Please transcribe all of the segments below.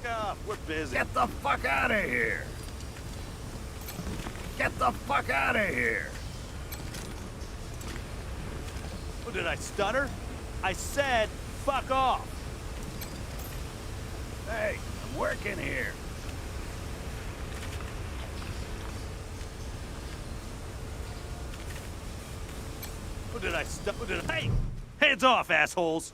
off. We're busy. Get the fuck out of here! Get the fuck out of here! Oh, did I stutter? I said, fuck off. Hey, I'm working here. Oh, did I stutter? Oh, did I? Hey! Hands off, assholes!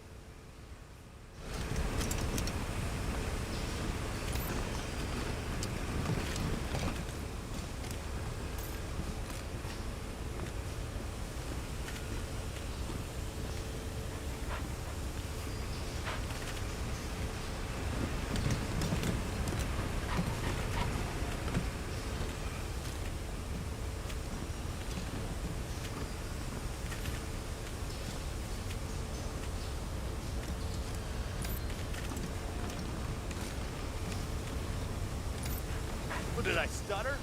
Oh, did I stutter?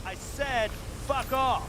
I said, fuck off.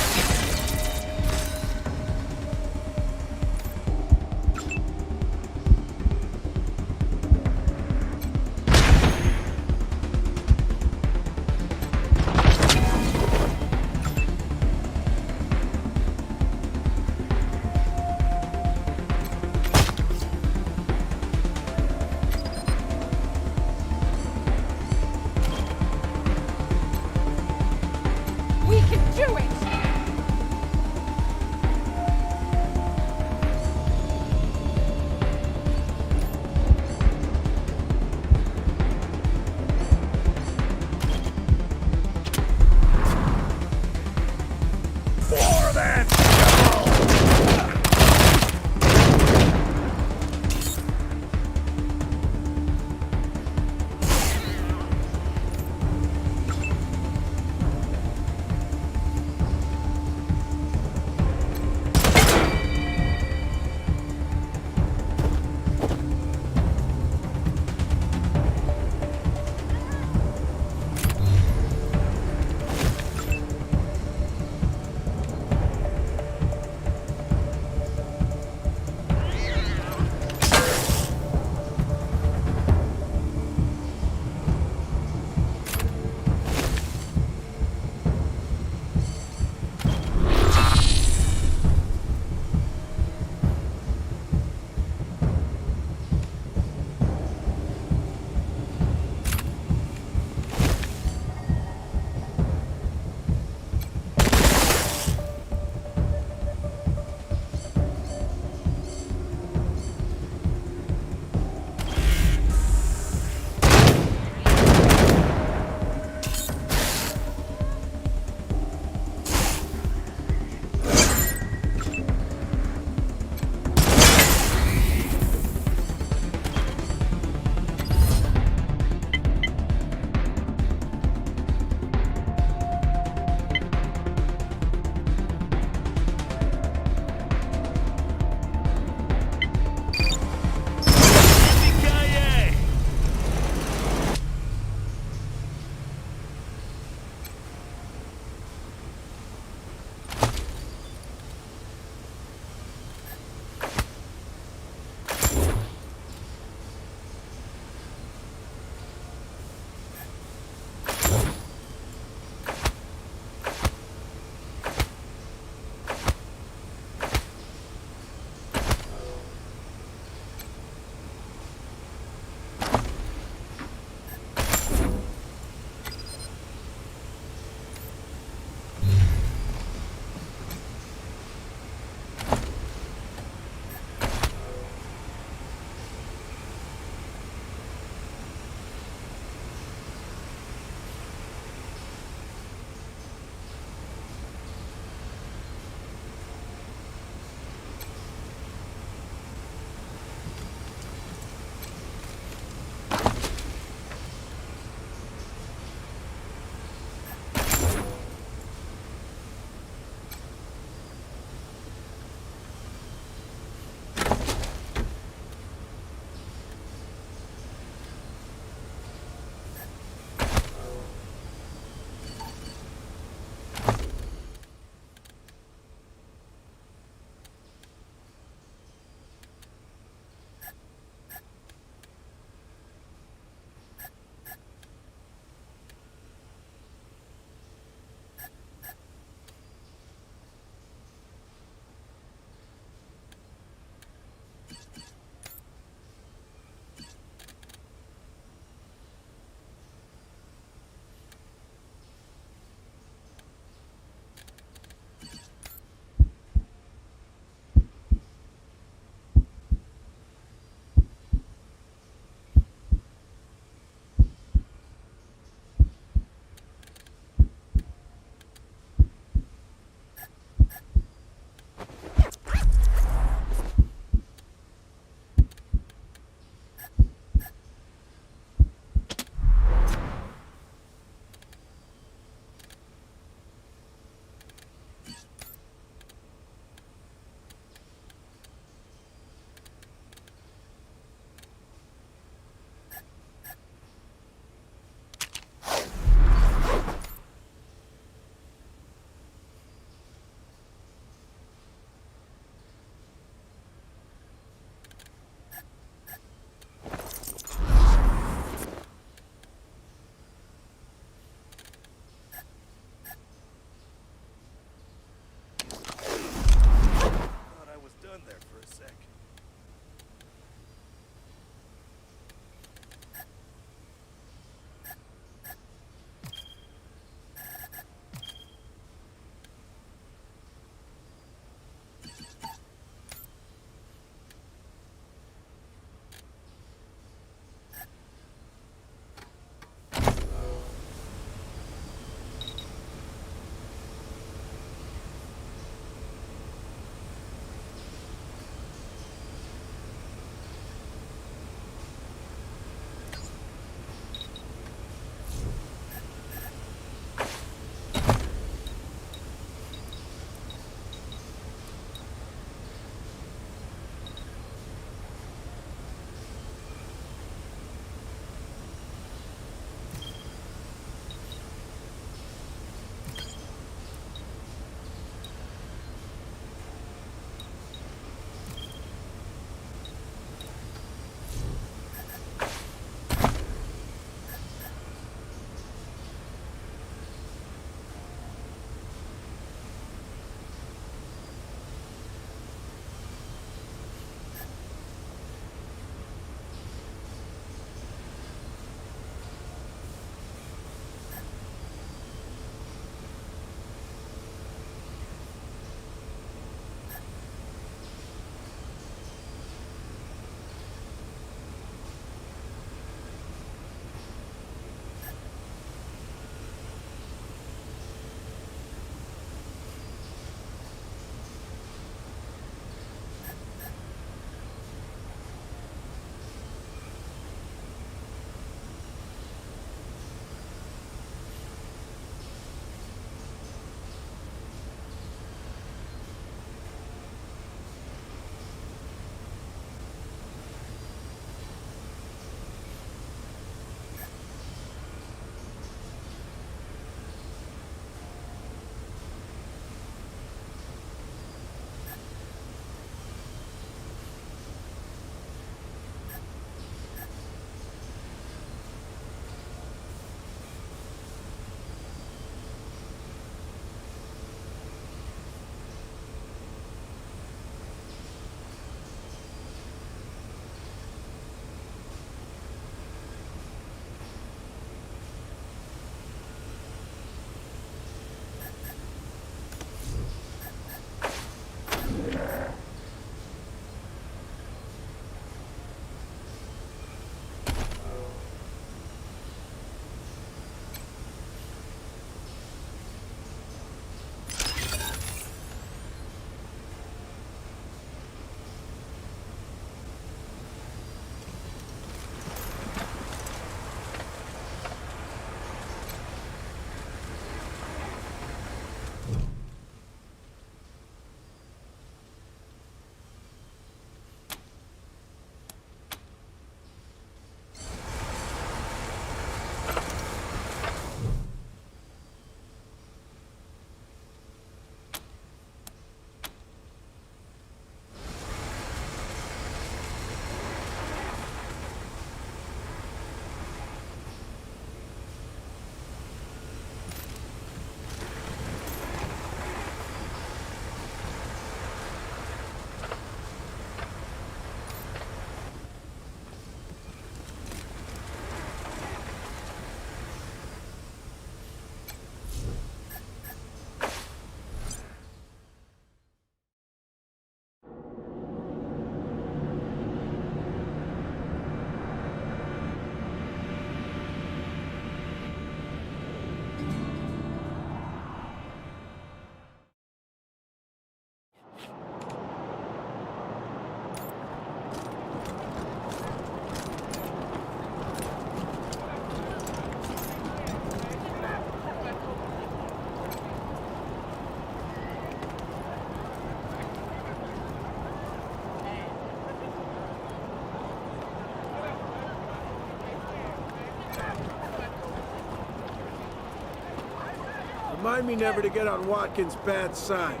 Remind me never to get on Watkins' bad side.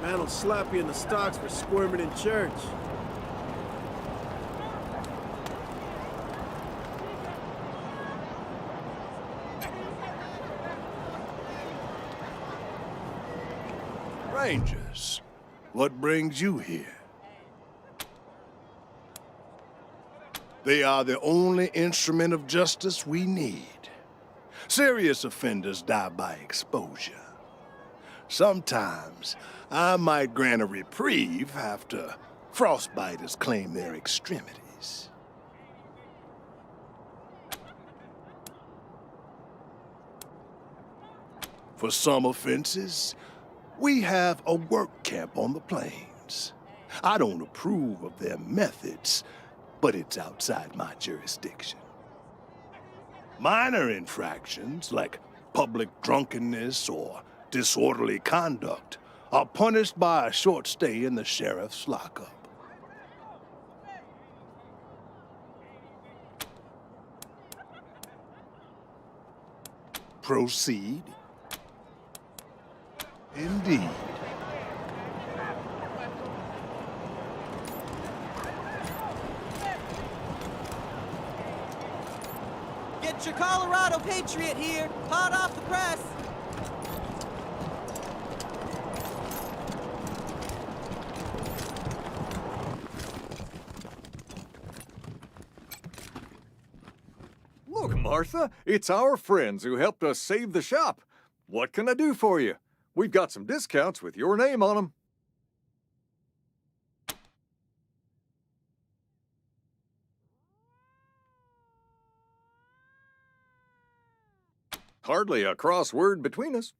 Man'll slap you in the stocks for squirming in church. Rangers, what brings you here? They are the only instrument of justice we need. Serious offenders die by exposure. Sometimes, I might grant a reprieve after frostbiters claim their extremities. For some offenses, we have a work camp on the plains. I don't approve of their methods, but it's outside my jurisdiction. Minor infractions, like public drunkenness or disorderly conduct, are punished by a short stay in the sheriff's lockup. Proceed. Indeed. Get your Colorado Patriot here, hot off the press. Look, Martha, it's our friends who helped us save the shop. What can I do for you? We've got some discounts with your name on them. Hardly a crossword between us.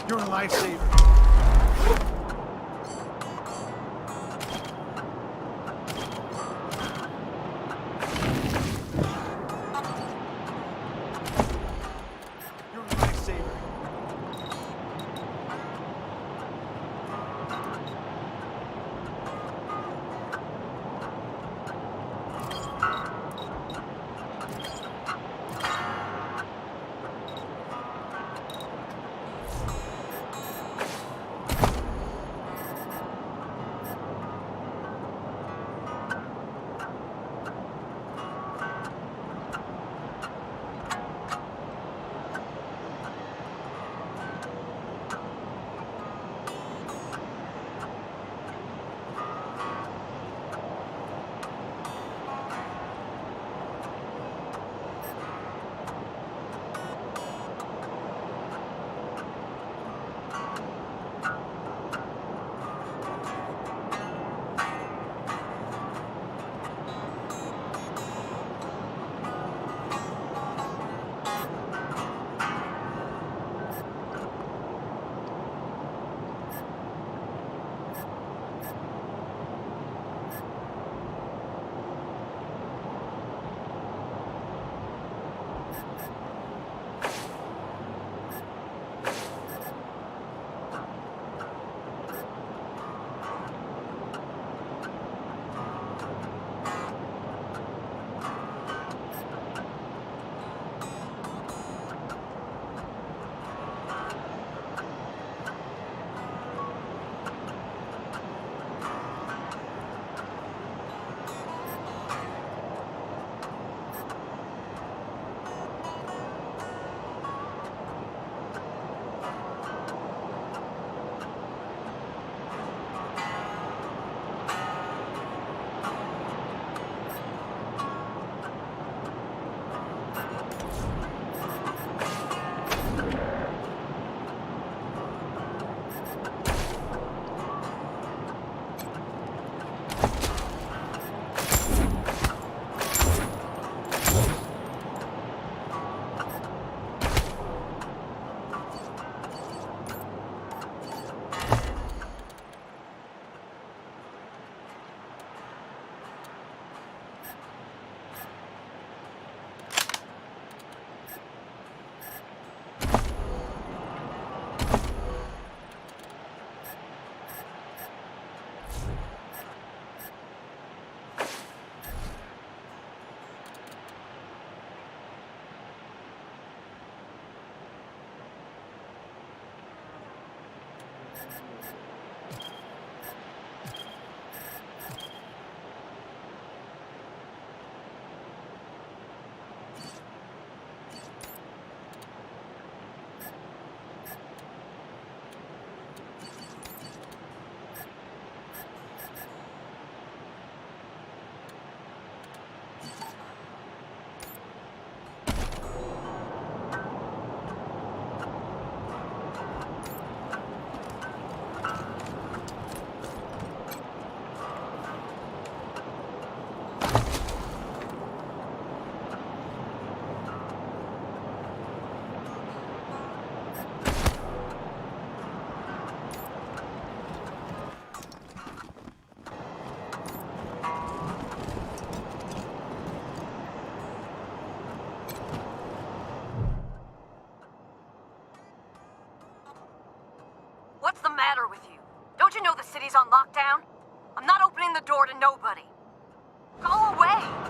You're a lifesaver. You're a lifesaver. What's the matter with you? Don't you know the city's on lockdown? I'm not opening the door to nobody. Go away!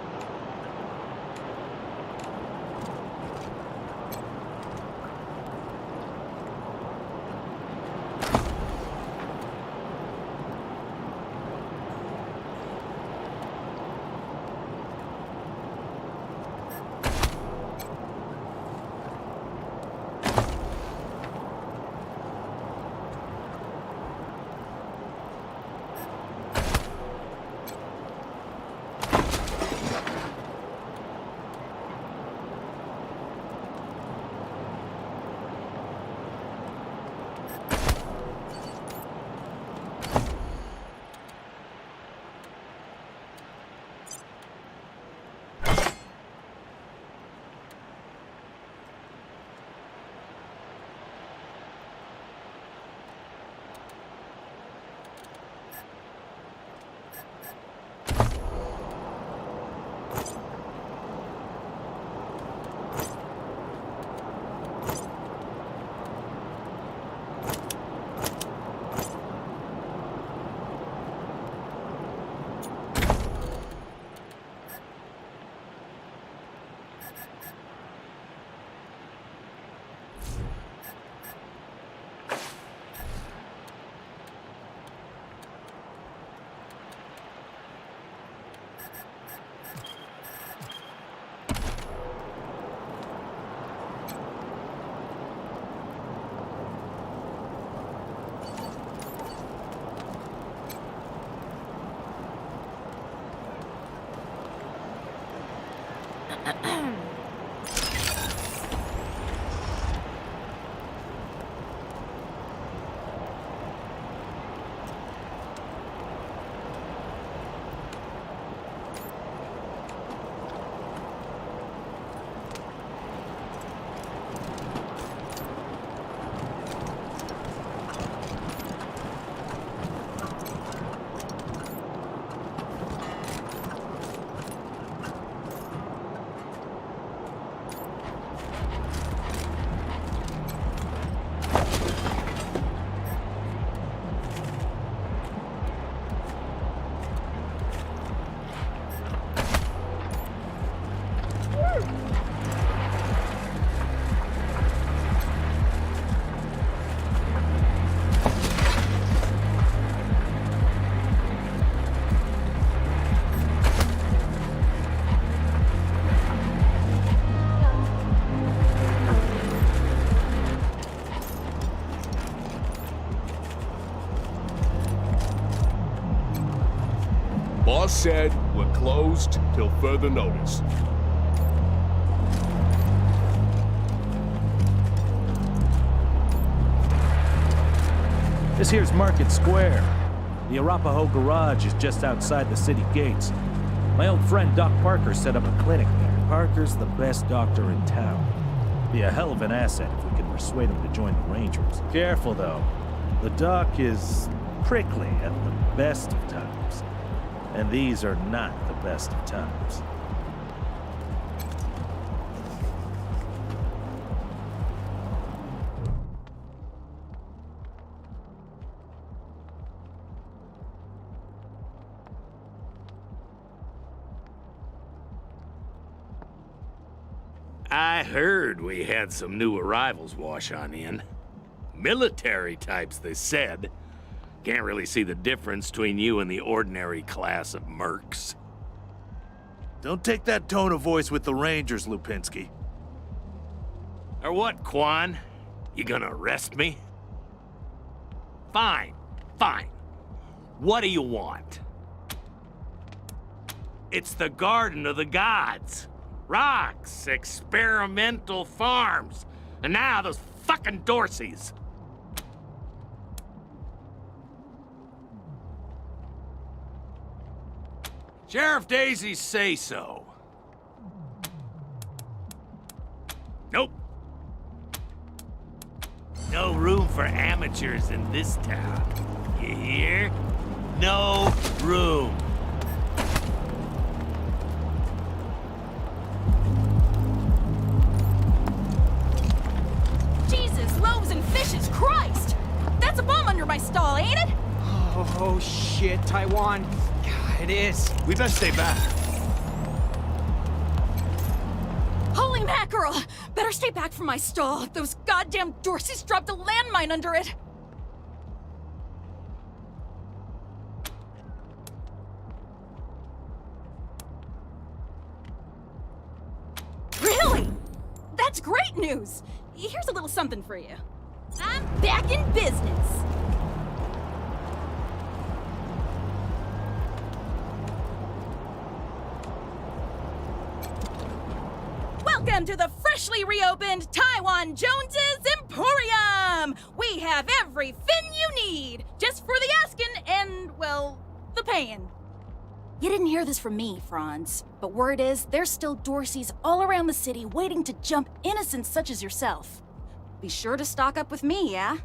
Boss said we're closed till further notice. This here's Market Square. The Arapahoe Garage is just outside the city gates. My old friend Doc Parker set up a clinic there. Parker's the best doctor in town. Be a hell of an asset if we can persuade him to join the Rangers. Careful, though. The Doc is prickly at the best of times. And these are not the best of times. I heard we had some new arrivals wash on in. Military types, they said. Can't really see the difference between you and the ordinary class of mercs. Don't take that tone of voice with the Rangers, Lupinski. Or what, Quan? You gonna arrest me? Fine, fine. What do you want? It's the Garden of the Gods. Rocks, experimental farms, and now those fucking Dorseys. Sheriff Daisies say so. Nope. No room for amateurs in this town. You hear? No room. Jesus, loaves and fishes, Christ! That's a bomb under my stall, ain't it? Oh, shit, Taiwan. God, it is. We best stay back. Holy mackerel! Better stay back from my stall. Those goddamn Dorseys dropped a landmine under it. Really? That's great news! Here's a little something for you. I'm back in business. Welcome to the freshly reopened Taiwan Jones's Emporium! We have everything you need, just for the asking and, well, the paying. You didn't hear this from me, Franz, but word is there's still Dorseys all around the city waiting to jump innocents such as yourself. Be sure to stock up with me, yeah?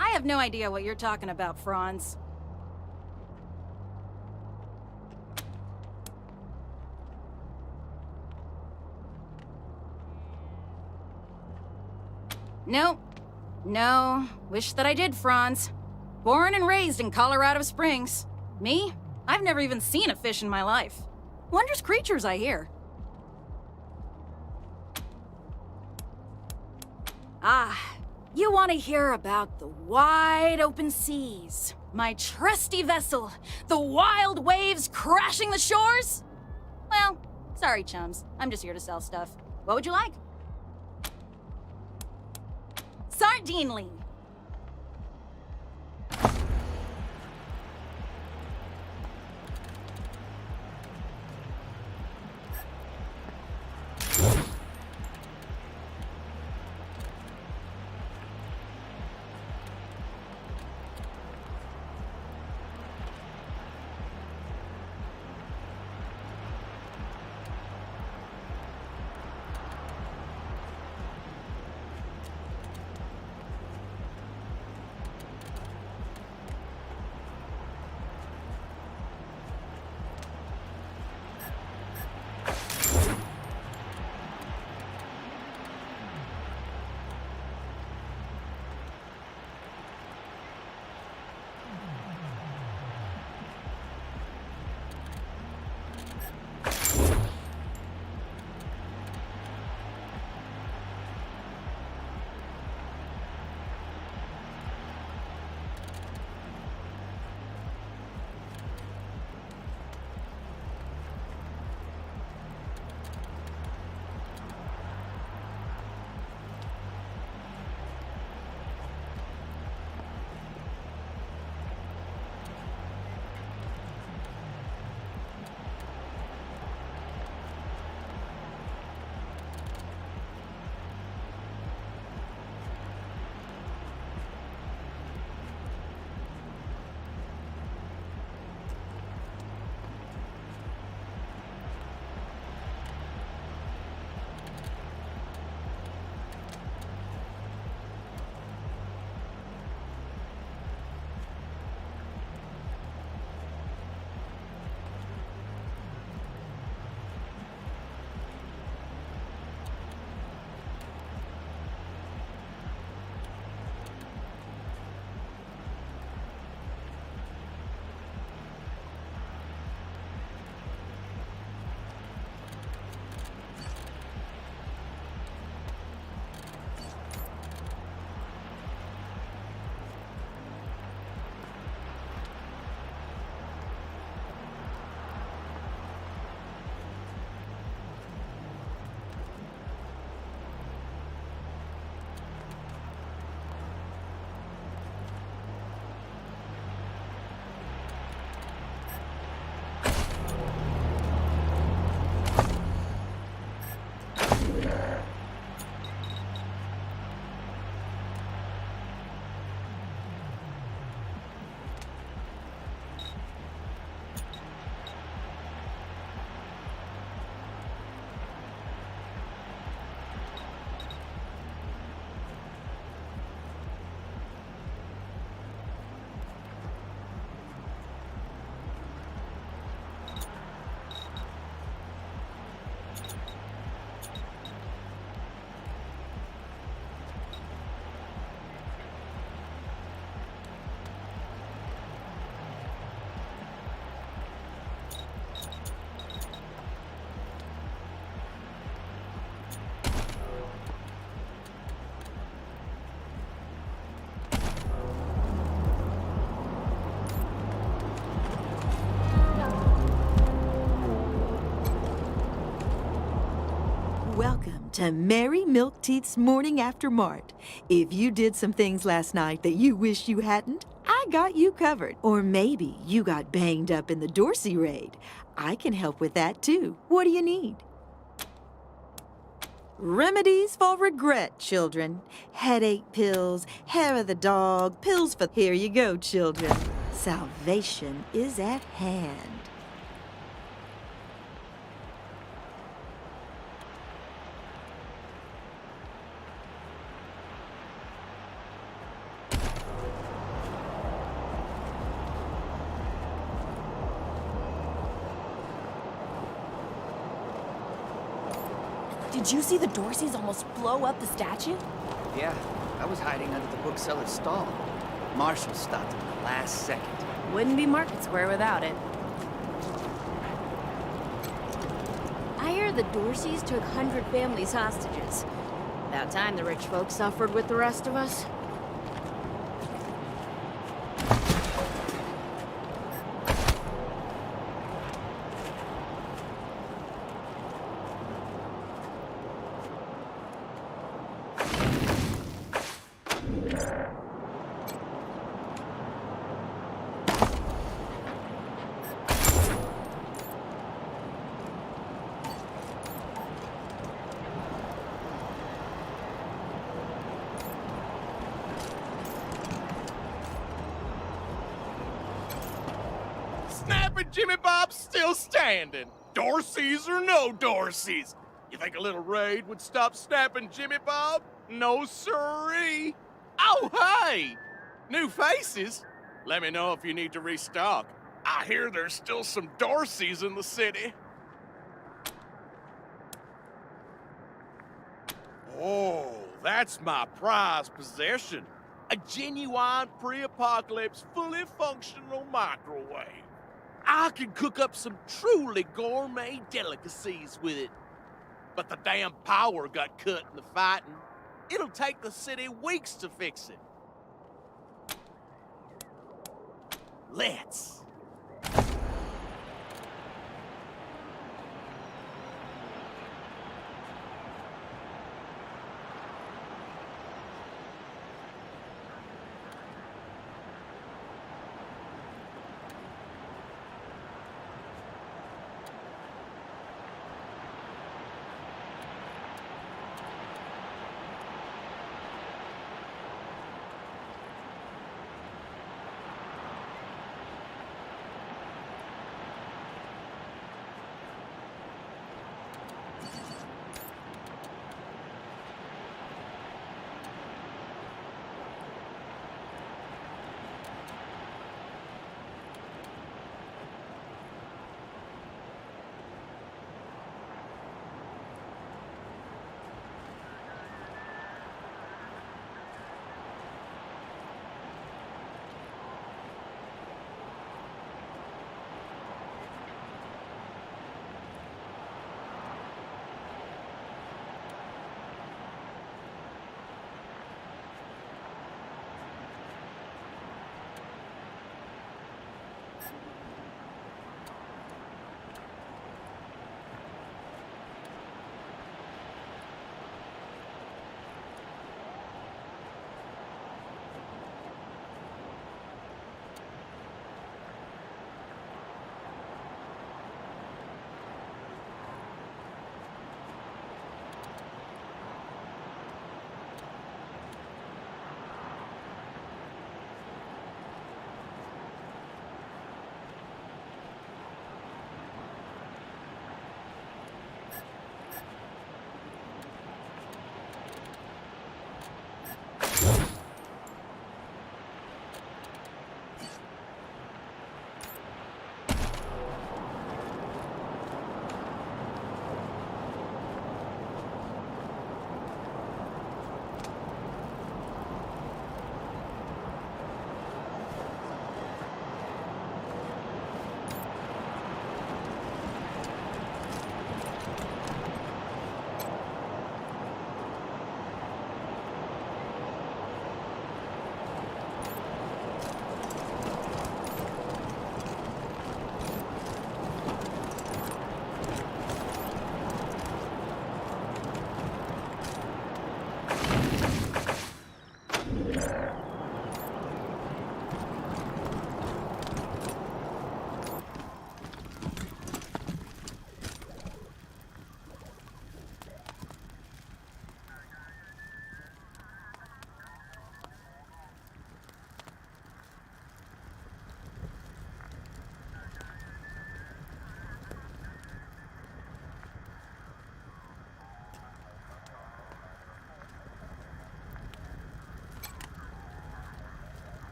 I have no idea what you're talking about, Franz. Nope. No. Wish that I did, Franz. Born and raised in Colorado Springs. Me? I've never even seen a fish in my life. Wondrous creatures, I hear. Ah, You want to hear about the wide open seas, my trusty vessel, the wild waves crashing the shores? Well, sorry, chums. I'm just here to sell stuff. What would you like? Sardinely. Welcome to Mary Milk Teeth's Morning After Mart. If you did some things last night that you wish you hadn't, I got you covered. Or maybe you got banged up in the Dorsey raid. I can help with that too. What do you need? Remedies for regret, children. Headache pills, hair of the dog, pills for... Here you go, children. Salvation is at hand. Did you see the Dorseys almost blow up the statue? Yeah, I was hiding under the bookseller's stall. Marshall stopped at the last second. Wouldn't be Market Square without it. I hear the Dorseys took 100 families hostages. About time the rich folks suffered with the rest of us. Snapping Jimmy Bob's still standing. Dorseys or no Dorseys. You think a little raid would stop snapping Jimmy Bob? No siree. Oh, hey! New faces? Let me know if you need to restock. I hear there's still some Dorseys in the city. Oh, that's my prized possession. A genuine pre-apocalypse, fully functional microwave. I can cook up some truly gourmet delicacies with it. But the damn power got cut in the fighting. It'll take the city weeks to fix it. Let's.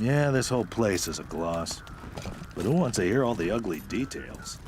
Yeah, this whole place is a gloss. But who wants to hear all the ugly details?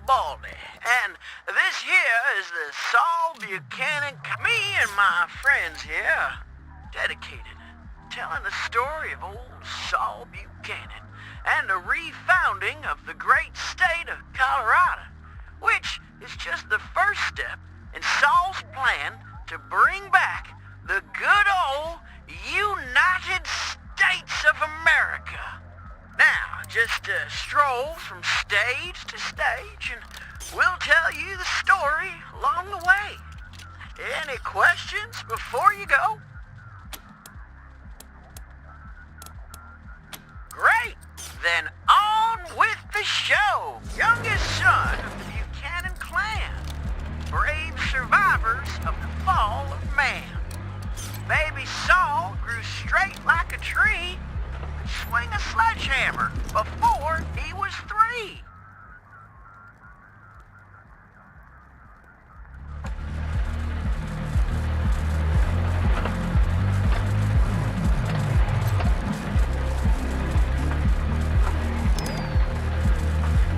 Baldy, and this here is the Saul Buchanan. Me and my friends here dedicated telling the story of old Saul Buchanan and the refounding of the great state of Colorado, which is just the first step in Saul's plan to bring back the good old United States of America. Now, just stroll from stage to stage and we'll tell you the story along the way. Any questions before you go? Great! Then on with the show! Youngest son of the Buchanan clan. Brave survivors of the fall of man. Baby Saul grew straight like a tree, could swing a sledgehammer before he was 3.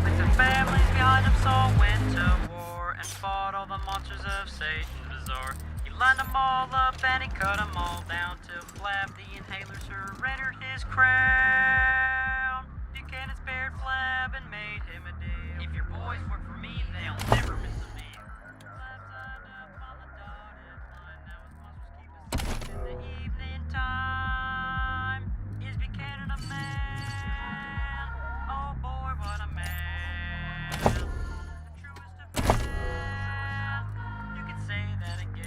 With the families behind him, Saul went to war and fought all the monsters of Satan's bazaar. He lined them all up and he cut them all down till Flab the Inhaler surrendered his crown. Buchanan spared Flab and made him a deal. If your boys work for me, they'll never miss a meal. Flab signed up on the dotted line. Now his monsters keep us safe in the evening time. Is Buchanan a man? Oh boy, what a man. The truest of men. You can say that again.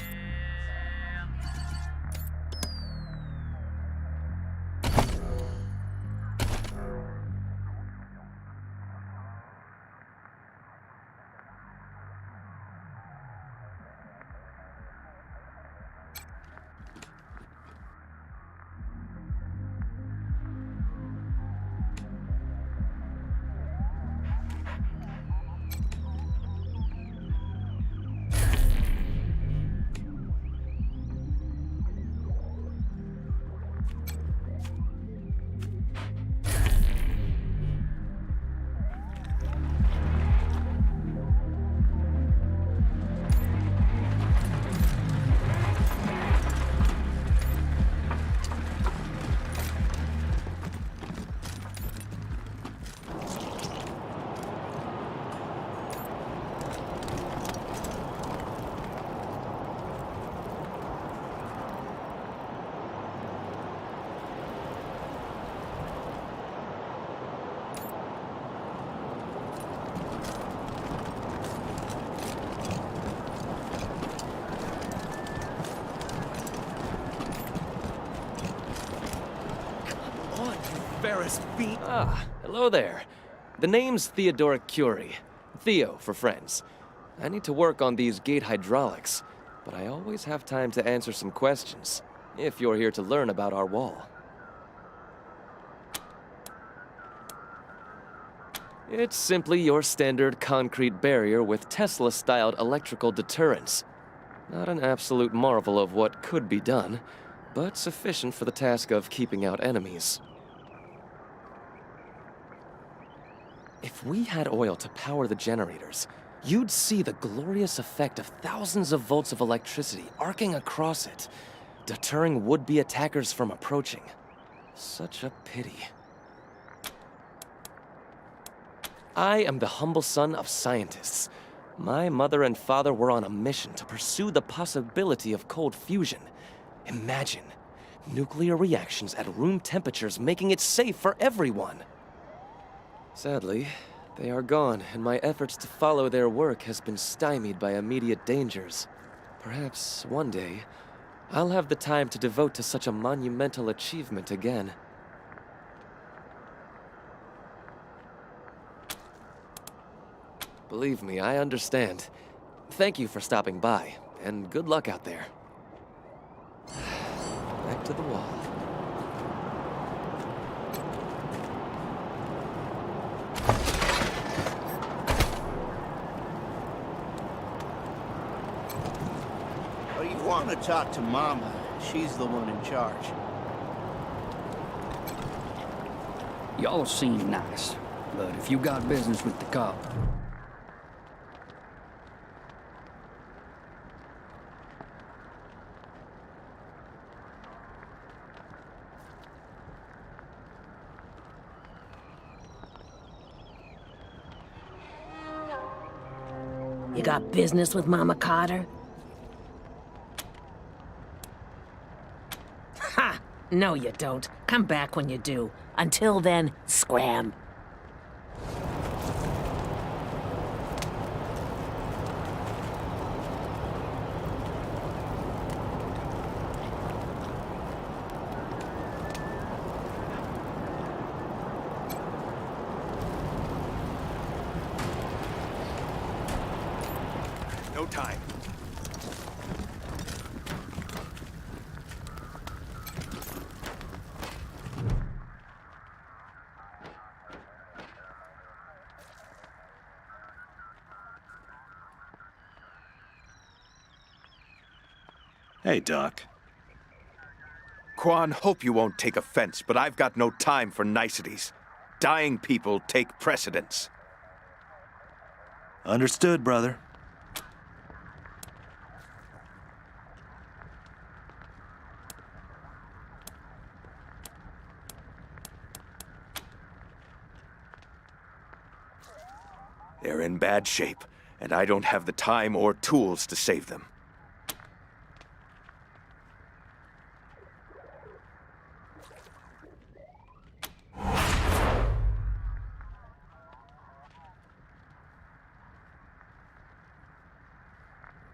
Ah, hello there. The name's Theodoric Curie. Theo for friends. I need to work on these gate hydraulics, but I always have time to answer some questions, if you're here to learn about our wall. It's simply your standard concrete barrier with Tesla-styled electrical deterrence. Not an absolute marvel of what could be done, but sufficient for the task of keeping out enemies. If we had oil to power the generators, you'd see the glorious effect of thousands of volts of electricity arcing across it, deterring would-be attackers from approaching. Such a pity. I am the humble son of scientists. My mother and father were on a mission to pursue the possibility of cold fusion. Imagine nuclear reactions at room temperatures making it safe for everyone. Sadly, they are gone, and my efforts to follow their work has been stymied by immediate dangers. Perhaps one day, I'll have the time to devote to such a monumental achievement again. Believe me, I understand. Thank you for stopping by, and good luck out there. Back to the wall. Oh, you want to talk to Mama. She's the one in charge. Y'all seem nice, but if you got business with the cop, You got business with Mama Carter? Ha! No, you don't. Come back when you do. Until then, scram. No time. Hey, Doc. Quan, hope you won't take offense, but I've got no time for niceties. Dying people take precedence. Understood, brother. They're in bad shape, and I don't have the time or tools to save them.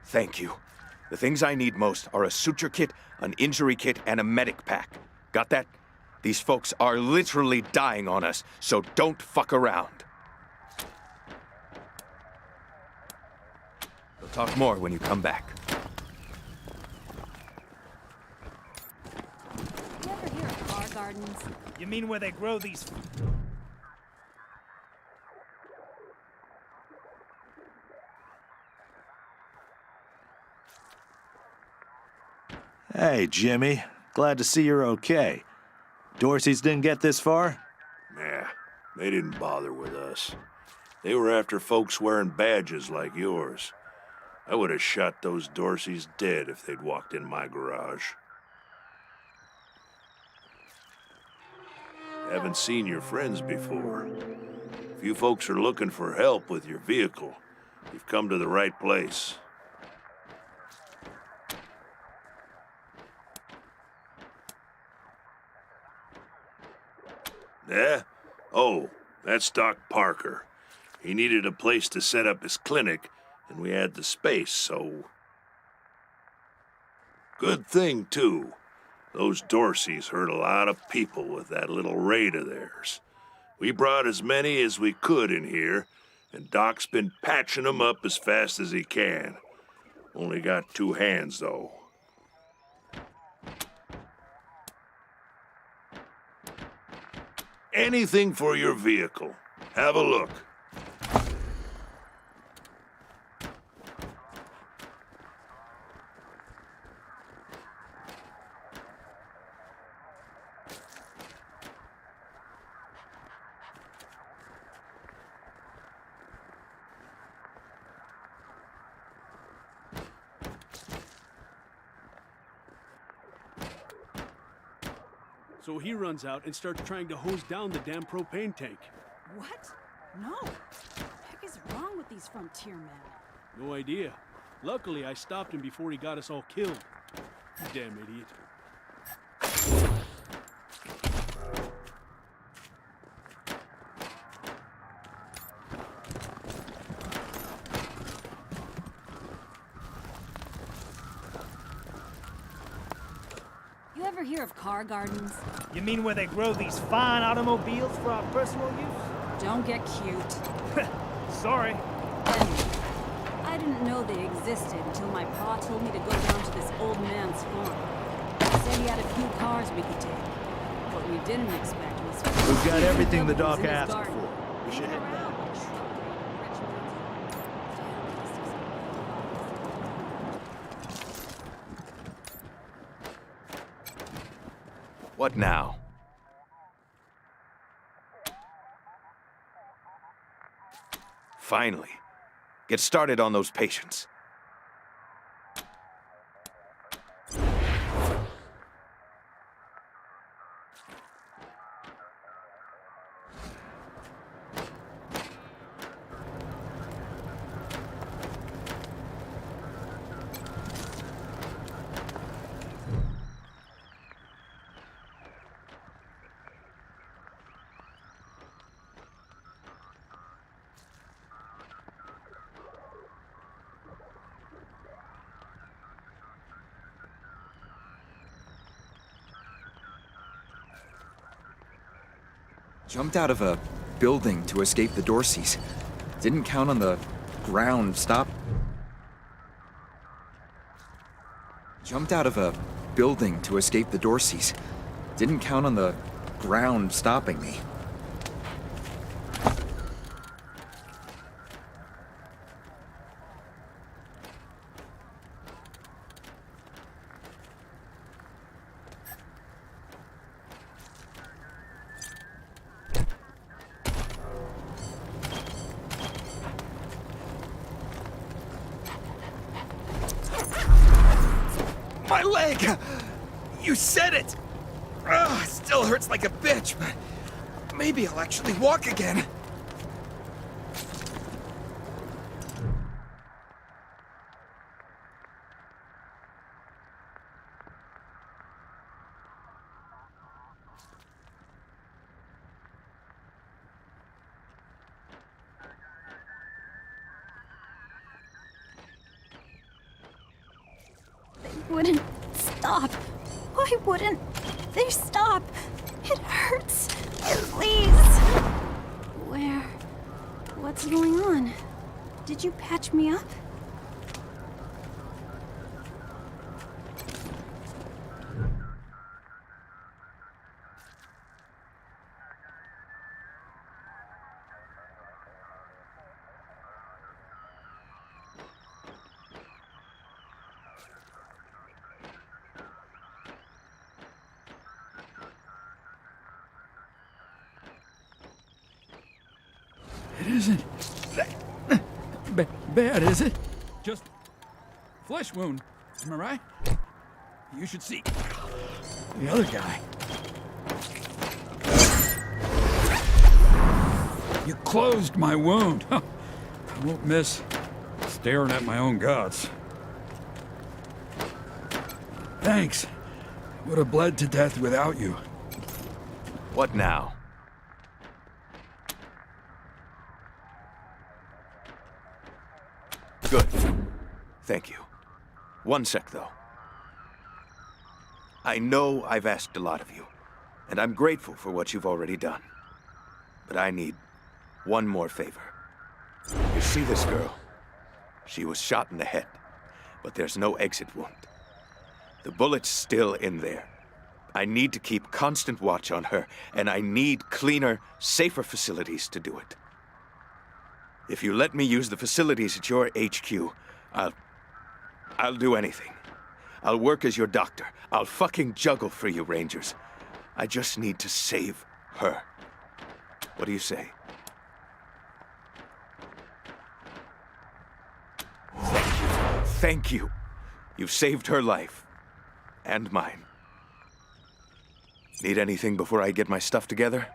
Thank you. The things I need most are a suture kit, an injury kit, and a medic pack. Got that? These folks are literally dying on us, so don't fuck around. We'll talk more when you come back. You ever hear of car gardens? You mean where they grow these... Hey, Jimmy. Glad to see you're okay. Dorsey's didn't get this far? Nah, they didn't bother with us. They were after folks wearing badges like yours. I would have shot those Dorseys dead if they'd walked in my garage. Haven't seen your friends before. If you folks are looking for help with your vehicle, you've come to the right place. Yeah? Oh, that's Doc Parker. He needed a place to set up his clinic, and we had the space, so... Good thing, too. Those Dorseys hurt a lot of people with that little raid of theirs. We brought as many as we could in here, and Doc's been patching them up as fast as he can. Only got 2 hands, though. Anything for your vehicle. Have a look. So he runs out and starts trying to hose down the damn propane tank. What? No. What the heck is wrong with these frontier men? No idea. Luckily, I stopped him before he got us all killed. Damn idiot. You ever hear of car gardens? You mean where they grow these fine automobiles for our personal use? Don't get cute. Sorry. I didn't know they existed until my pa told me to go down to this old man's farm. He said he had a few cars we could take. What we didn't expect was... We've got everything the doc in his asked garden. for. We should head back. What now? Finally. Get started on those patients. Jumped out of a building to escape the Dorseys. Didn't count on the ground stop. Jumped out of a building to escape the Dorseys. Didn't count on the ground stopping me. My leg! You said it! Ugh, still hurts like a bitch, but maybe I'll actually walk again. Wouldn't stop. Why wouldn't they stop? It hurts. Please. What's going on? Did you patch me up? It isn't bad, is it? Just flesh wound, am I right? You should see the other guy. You closed my wound. I won't miss staring at my own guts. Thanks. Would have bled to death without you. What now? Good. Thank you. One sec, though. I know I've asked a lot of you, and I'm grateful for what you've already done. But I need one more favor. You see this girl? She was shot in the head, but there's no exit wound. The bullet's still in there. I need to keep constant watch on her, and I need cleaner, safer facilities to do it. If you let me use the facilities at your HQ, I'll do anything. I'll work as your doctor. I'll fucking juggle for you, Rangers. I just need to save her. What do you say? Thank you. Thank you. You've saved her life. And mine. Need anything before I get my stuff together?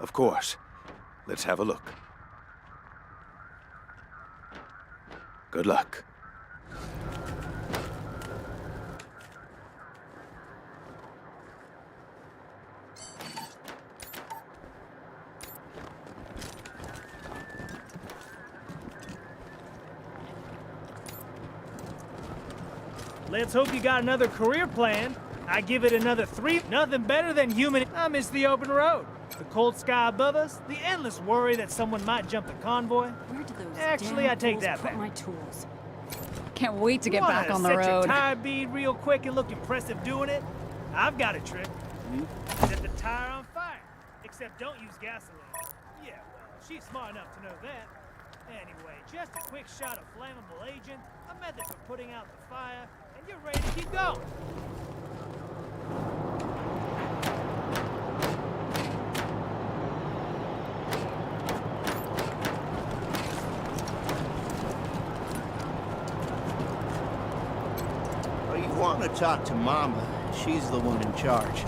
Of course. Let's have a look. Good luck. Let's hope you got another career plan. I give it another 3. Nothing better than human. I miss the open road. The cold sky above us, the endless worry that someone might jump the convoy. Where do those Actually, I take that back. my tools? Can't wait to get Wanna back on the set your road. tire bead real quick and look impressive doing it? I've got a trick. Set the tire on fire. Except don't use gasoline. Yeah, well, she's smart enough to know that. Anyway, just a quick shot of flammable agent, a method for putting out the fire, and you're ready to keep going. You want to talk to Mama. She's the one in charge.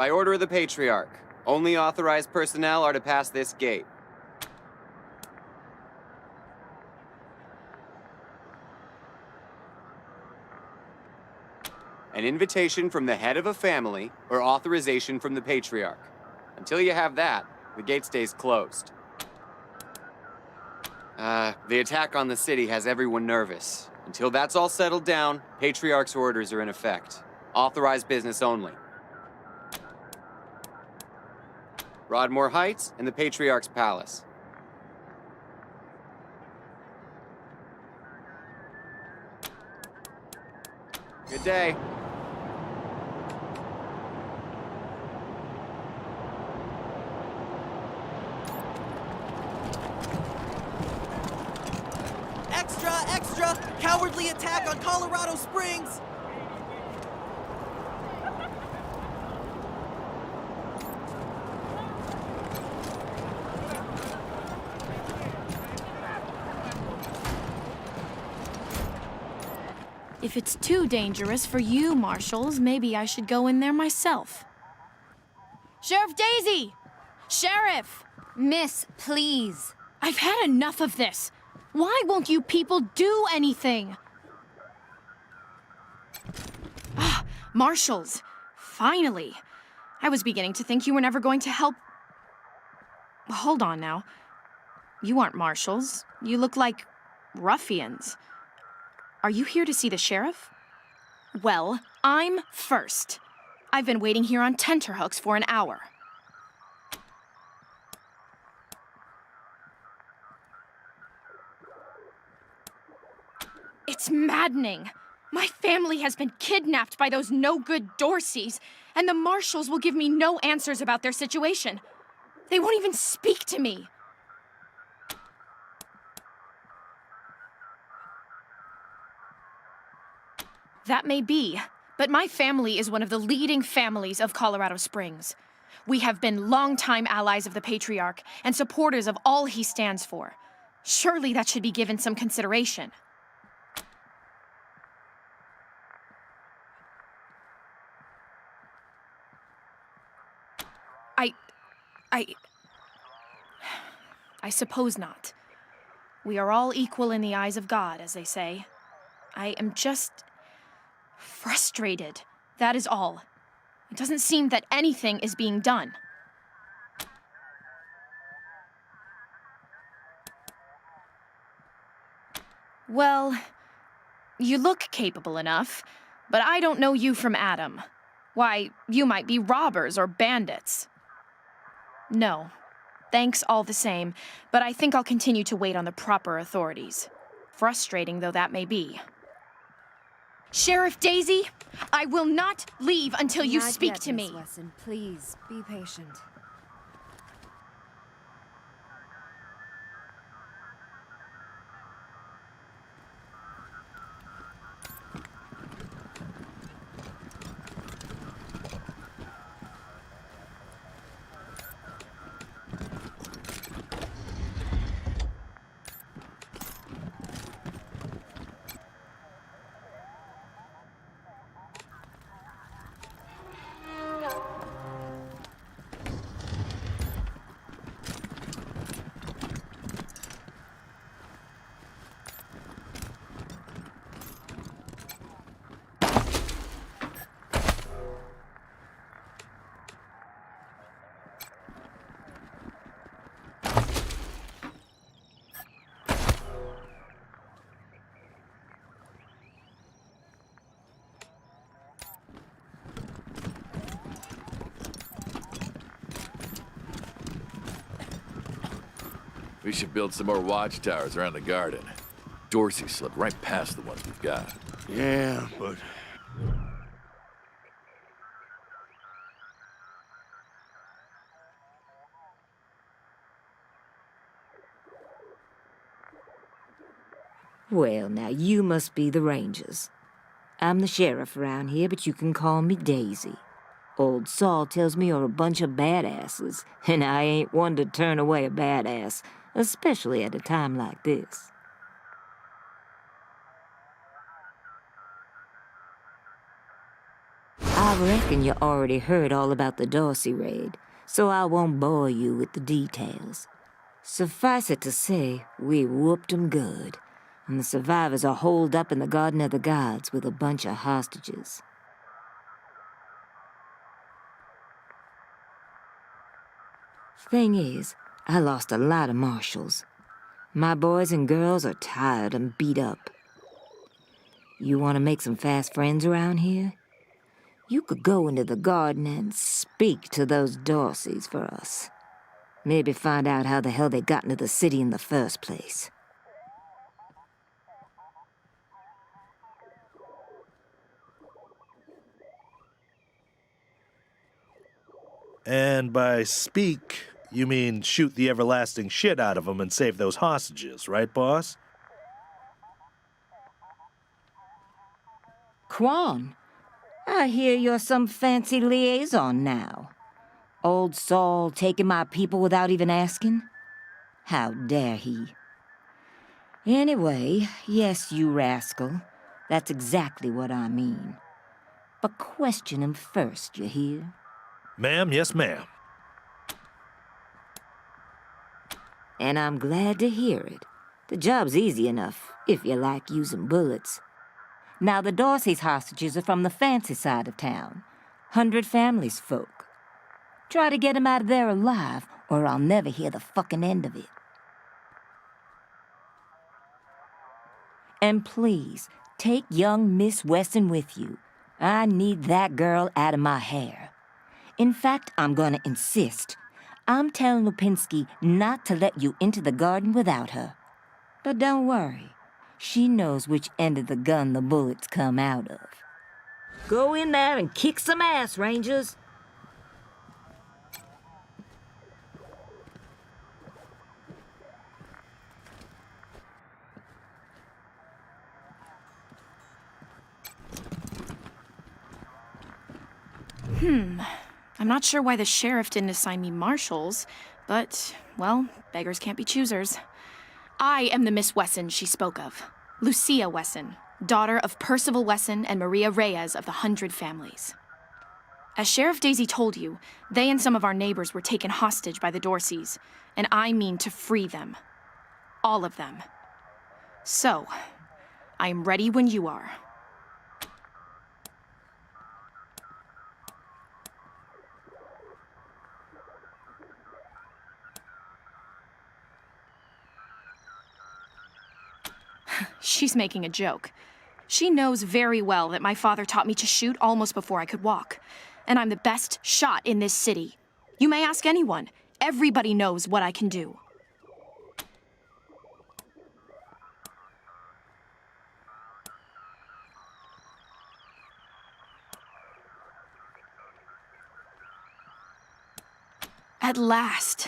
By order of the Patriarch, only authorized personnel are to pass this gate. An invitation from the head of a family or authorization from the Patriarch. Until you have that, the gate stays closed. The attack on the city has everyone nervous. Until that's all settled down, Patriarch's orders are in effect. Authorized business only. Broadmoor Heights and the Patriarch's Palace. Good day. Extra, extra! Cowardly attack on Colorado Springs! If it's too dangerous for you, Marshals, maybe I should go in there myself. Sheriff Daisy! Sheriff! Miss, please. I've had enough of this. Why won't you people do anything? Ah, Marshals. Finally. I was beginning to think you were never going to help. Hold on now. You aren't Marshals. You look like ruffians. Are you here to see the sheriff? Well, I'm first. I've been waiting here on tenterhooks for an hour. It's maddening. My family has been kidnapped by those no-good Dorseys, and the Marshals will give me no answers about their situation. They won't even speak to me. That may be, but my family is one of the leading families of Colorado Springs. We have been longtime allies of the Patriarch and supporters of all he stands for. Surely that should be given some consideration. I suppose not. We are all equal in the eyes of God, as they say. I am just frustrated. That is all. It doesn't seem that anything is being done. Well, you look capable enough, but I don't know you from Adam. Why, you might be robbers or bandits. No. Thanks all the same, but I think I'll continue to wait on the proper authorities. Frustrating though that may be. Sheriff Daisy, I will not leave until you speak to me. Miss Wesson, please, be patient. We should build some more watchtowers around the garden. Dorsey slipped right past the ones we've got. Yeah, but... Well, now you must be the Rangers. I'm the sheriff around here, but you can call me Daisy. Old Saul tells me you're a bunch of badasses, and I ain't one to turn away a badass, especially at a time like this. I reckon you already heard all about the Dorsey raid, so I won't bore you with the details. Suffice it to say, we whooped 'em good, and the survivors are holed up in the Garden of the Gods with a bunch of hostages. Thing is, I lost a lot of marshals. My boys and girls are tired and beat up. You want to make some fast friends around here? You could go into the garden and speak to those Dorseys for us. Maybe find out how the hell they got into the city in the first place. And by speak, you mean shoot the everlasting shit out of them and save those hostages, right, boss? Quan, I hear you're some fancy liaison now. Old Saul taking my people without even asking? How dare he? Anyway, yes, you rascal. That's exactly what I mean. But question him first, you hear? Ma'am, yes, ma'am. And I'm glad to hear it. The job's easy enough, if you like using bullets. Now, the Dorsey's hostages are from the fancy side of town. 100 Families folk. Try to get 'em out of there alive, or I'll never hear the fucking end of it. And please, take young Miss Weston with you. I need that girl out of my hair. In fact, I'm gonna insist. I'm telling Lupinski not to let you into the garden without her. But don't worry. She knows which end of the gun the bullets come out of. Go in there and kick some ass, Rangers. I'm not sure why the sheriff didn't assign me marshals, but, well, beggars can't be choosers. I am the Miss Wesson she spoke of. Lucia Wesson, daughter of Percival Wesson and Maria Reyes of the 100 Families. As Sheriff Daisy told you, they and some of our neighbors were taken hostage by the Dorseys, and I mean to free them. All of them. So, I am ready when you are. She's making a joke. She knows very well that my father taught me to shoot almost before I could walk, and I'm the best shot in this city. You may ask anyone. Everybody knows what I can do. At last.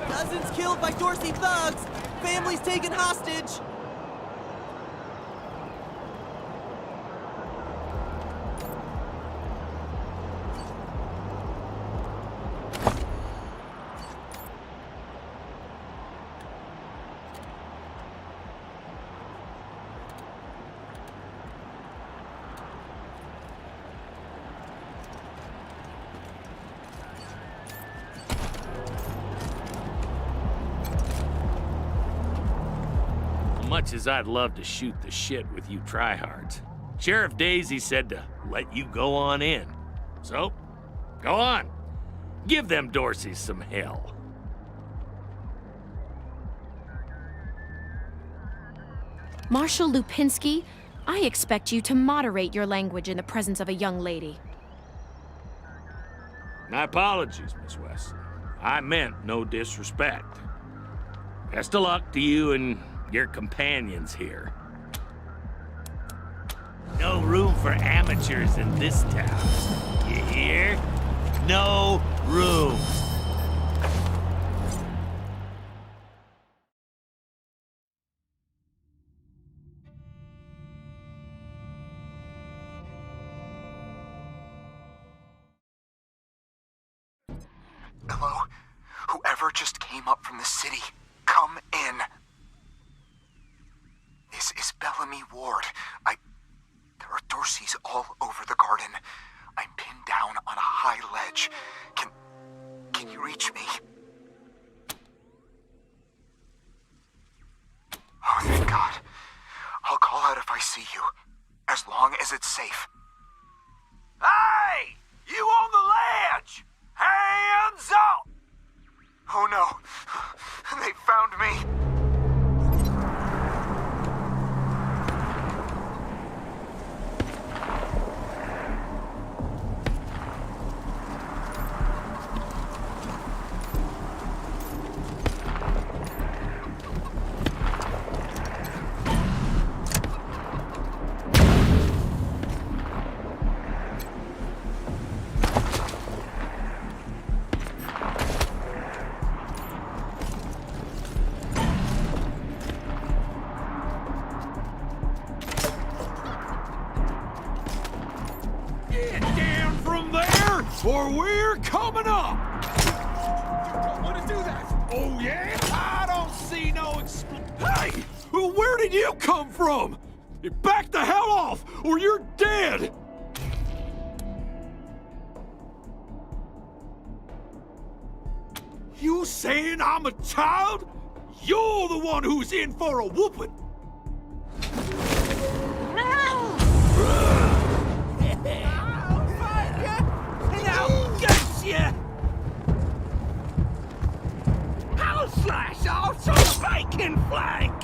Cousins killed by Dorsey thugs. Families taken hostage. Much as I'd love to shoot the shit with you tryhards, Sheriff Daisy said to let you go on in. So, go on. Give them Dorseys some hell. Marshal Lupinski, I expect you to moderate your language in the presence of a young lady. My apologies, Miss Weston. I meant no disrespect. Best of luck to you and your companions here. No room for amateurs in this town. You hear? No room. whoever just came up from the city, come in. This is Bellamy Ward. There are Dorseys all over the garden. I'm pinned down on a high ledge. Can you reach me? Oh, thank God. I'll call out if I see you, as long as it's safe. Hey! You on the ledge! Hands up! Oh no, they found me. Or we're coming up! You don't want to do that! Oh, yeah? I don't see no Hey! Where did you come from? Back the hell off, or you're dead! You saying I'm a child? You're the one who's in for a whooping! I'll slice off some bacon flank!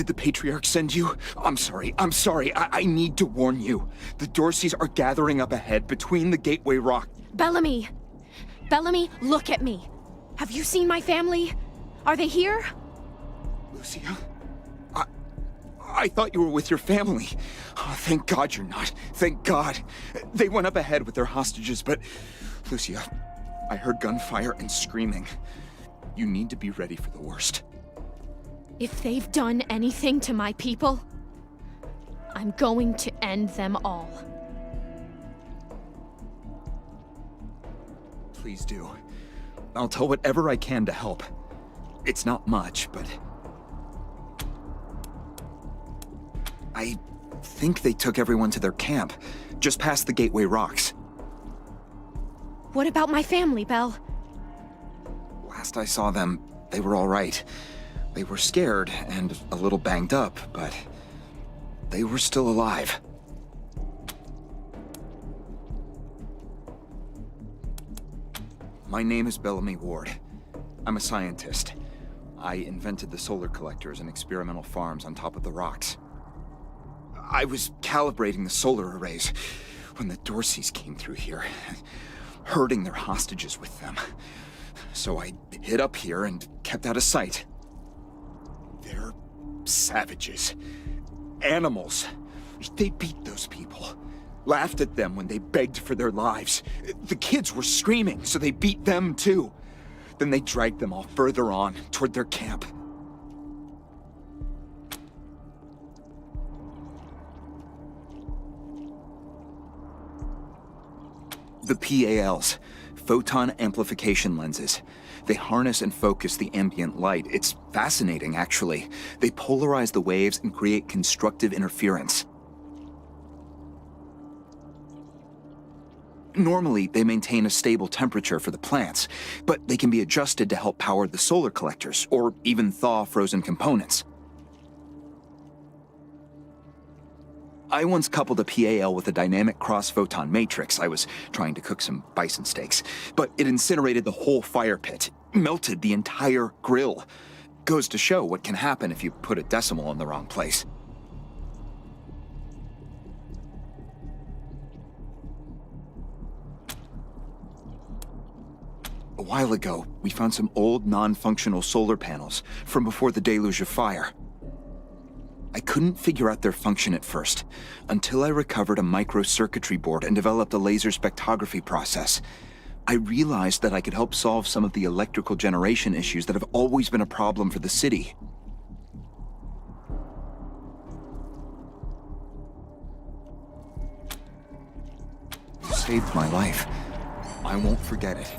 Did the Patriarch send you? I'm sorry. I need to warn you. The Dorseys are gathering up ahead between the Gateway Rock. Bellamy! Bellamy, look at me. Have you seen my family? Are they here? Lucia? I thought you were with your family. Oh, thank God you're not. Thank God. They went up ahead with their hostages, but... Lucia, I heard gunfire and screaming. You need to be ready for the worst. If they've done anything to my people, I'm going to end them all. Please do. I'll tell whatever I can to help. It's not much, but... I think they took everyone to their camp, just past the Gateway Rocks. What about my family, Belle? Last I saw them, they were all right. They were scared and a little banged up, but they were still alive. My name is Bellamy Ward. I'm a scientist. I invented the solar collectors and experimental farms on top of the rocks. I was calibrating the solar arrays when the Dorseys came through here, herding their hostages with them. So I hid up here and kept out of sight. They're savages. Animals. They beat those people. Laughed at them when they begged for their lives. The kids were screaming, so they beat them too. Then they dragged them all further on, toward their camp. The PALs, photon amplification lenses. They harness and focus the ambient light. It's fascinating, actually. They polarize the waves and create constructive interference. Normally, they maintain a stable temperature for the plants, but they can be adjusted to help power the solar collectors, or even thaw frozen components. I once coupled a PAL with a dynamic cross-photon matrix. I was trying to cook some bison steaks, but it incinerated the whole fire pit, melted the entire grill. Goes to show what can happen if you put a decimal in the wrong place. A while ago, we found some old, non-functional solar panels from before the deluge of fire. I couldn't figure out their function at first, until I recovered a microcircuitry board and developed a laser spectrography process. I realized that I could help solve some of the electrical generation issues that have always been a problem for the city. You saved my life. I won't forget it.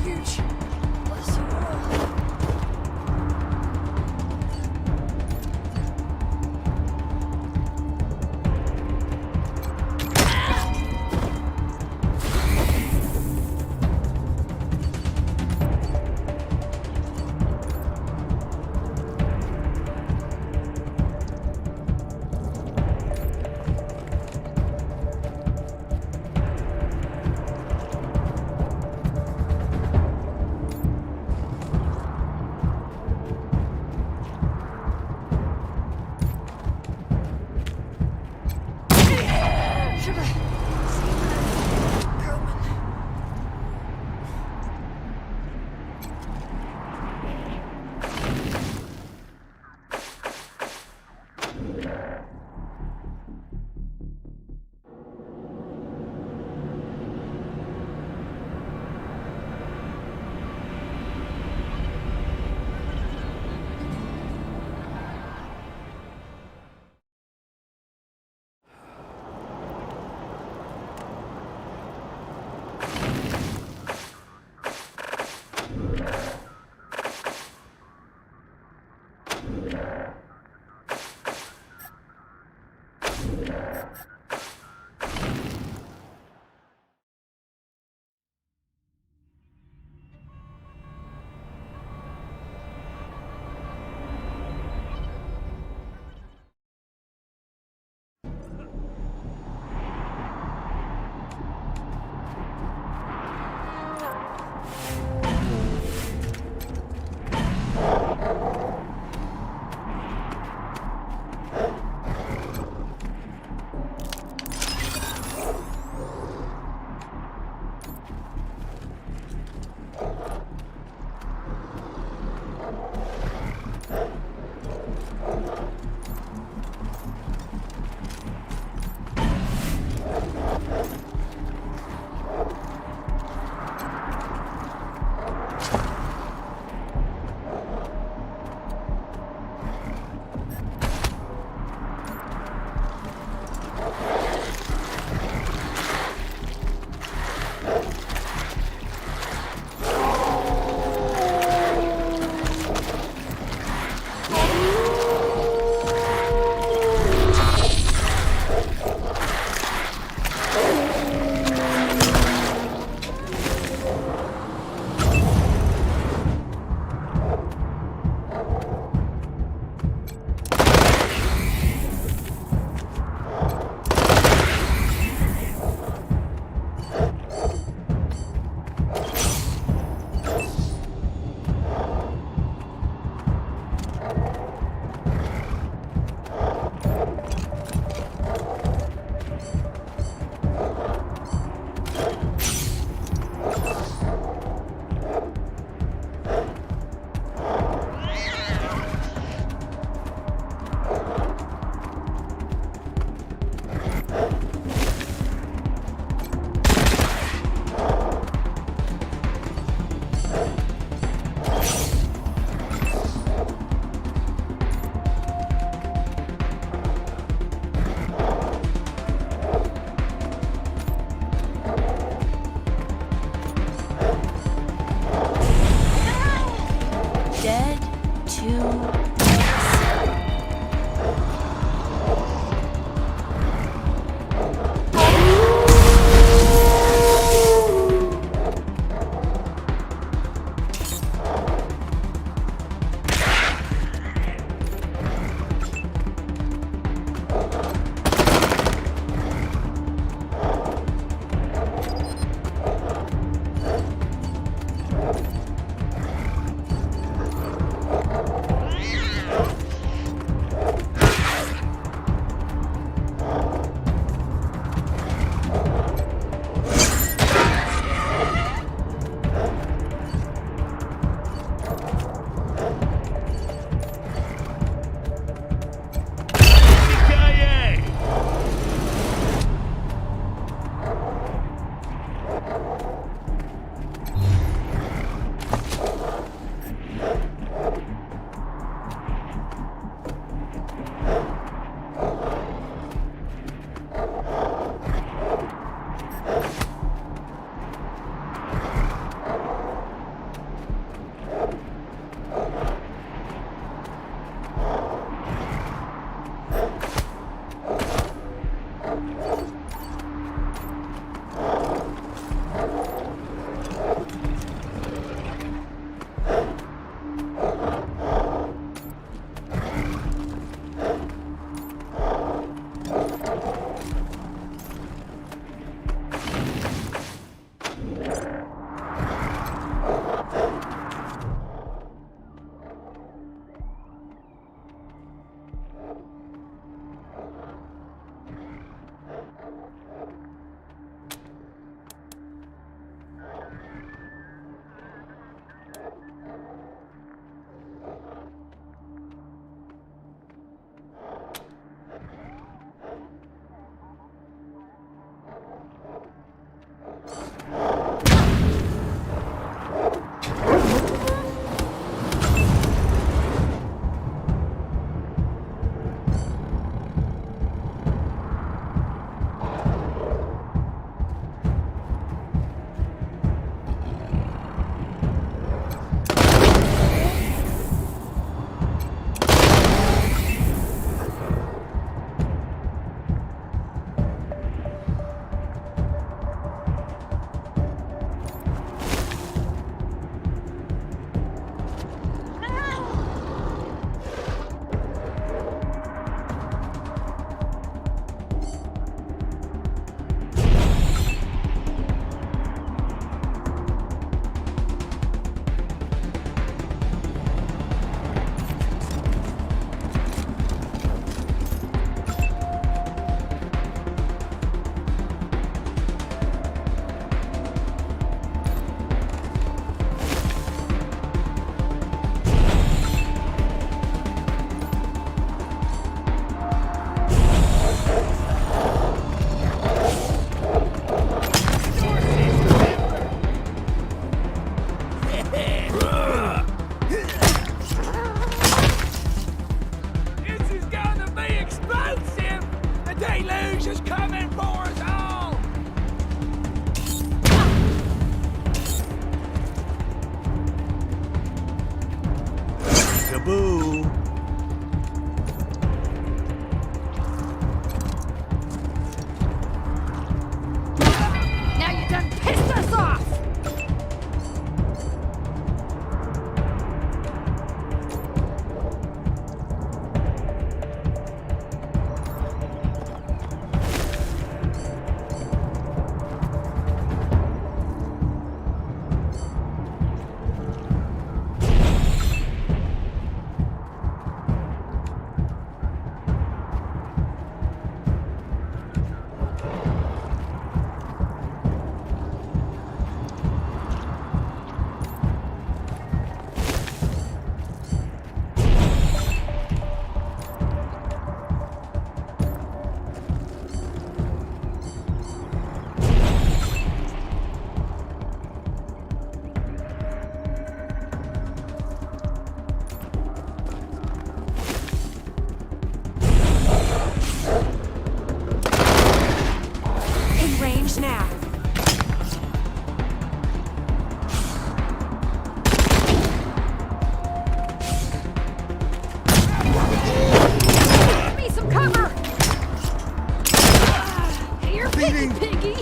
huge. Bless you all. Peekaboo. Now you done pissed us off! Now. Give me some cover! Here, piggy!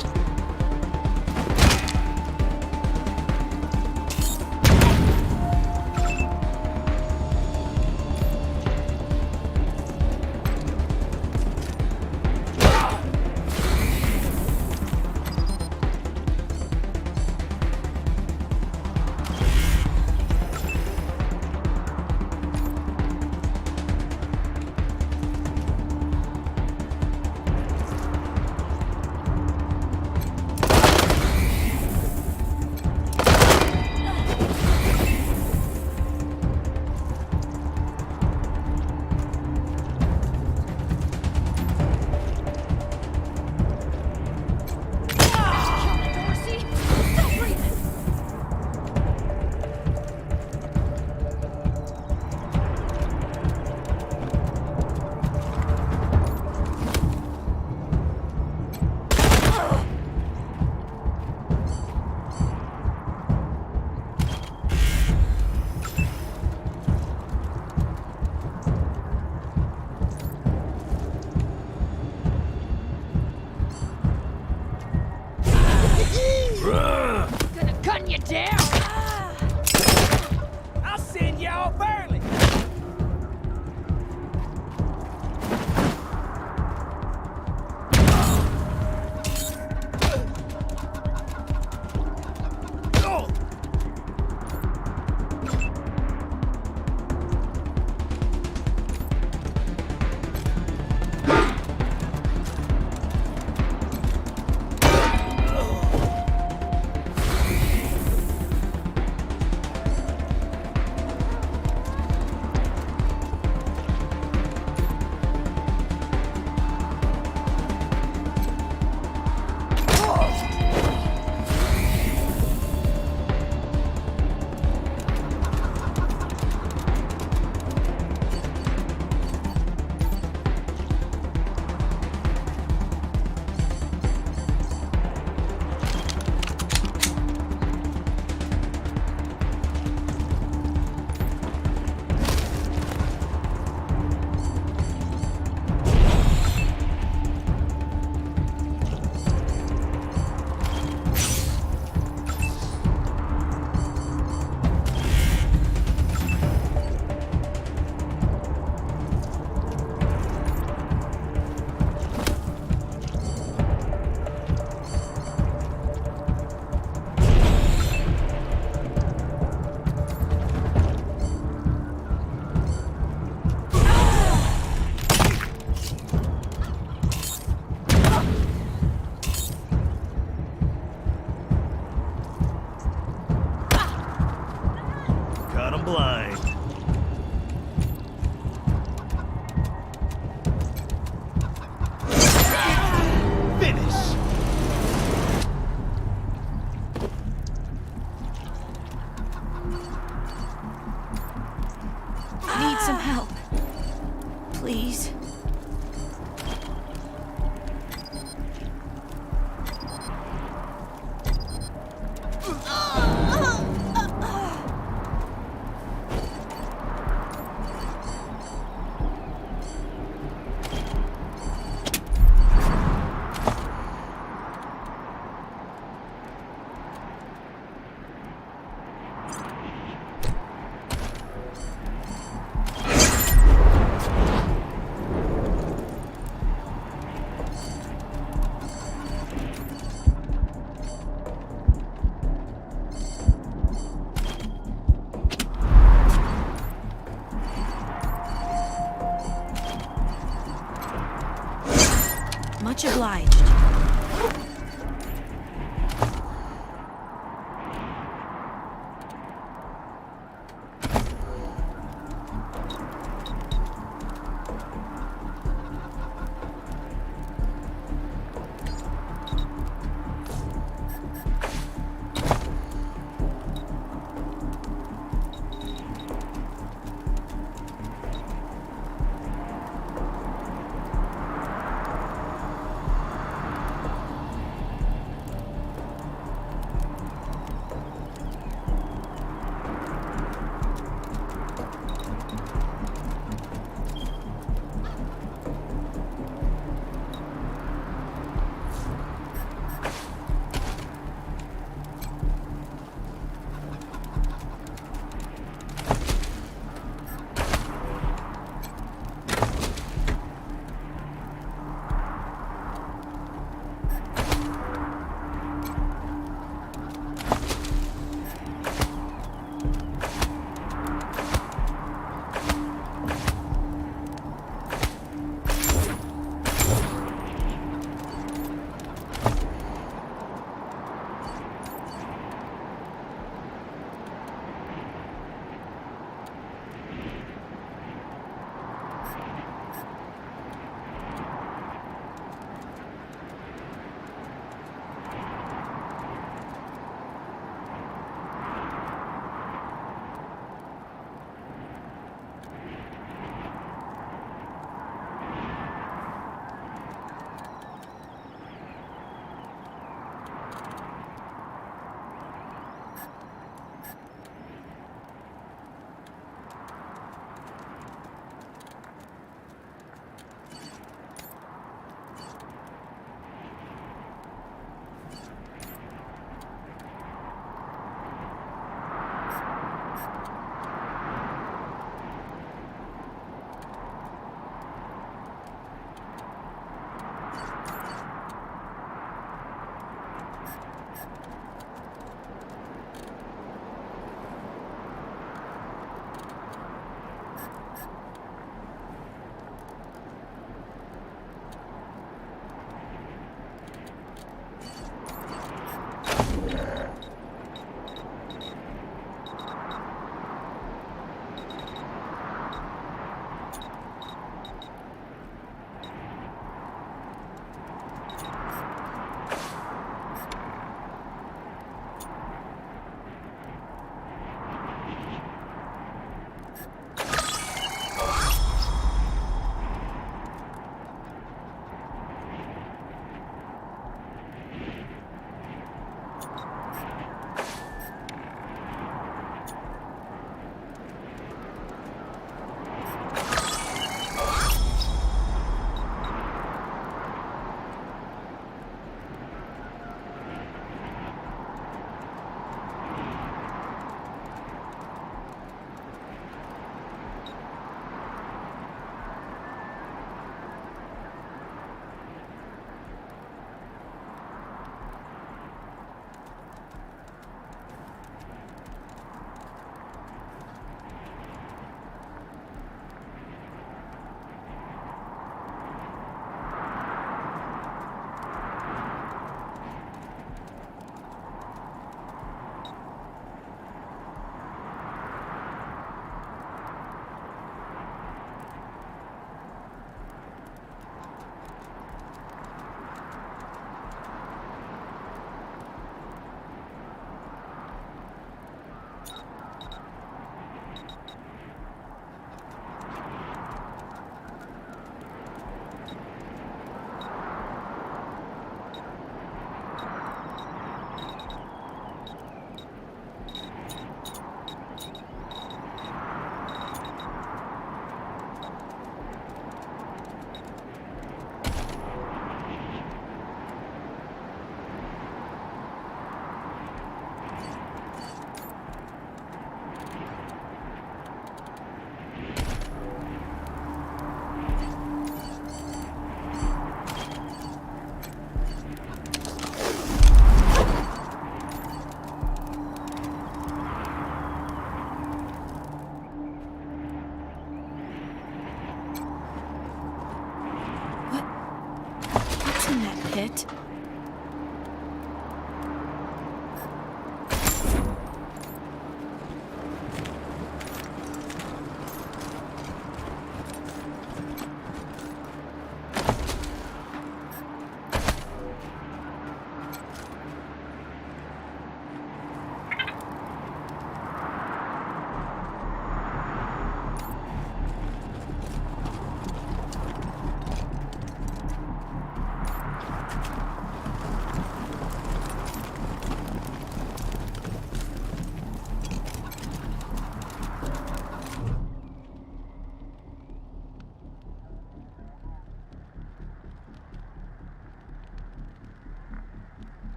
Gonna gun you down! I'll send y'all barely! Blind. Finish! Need some help. Please. Much obliged.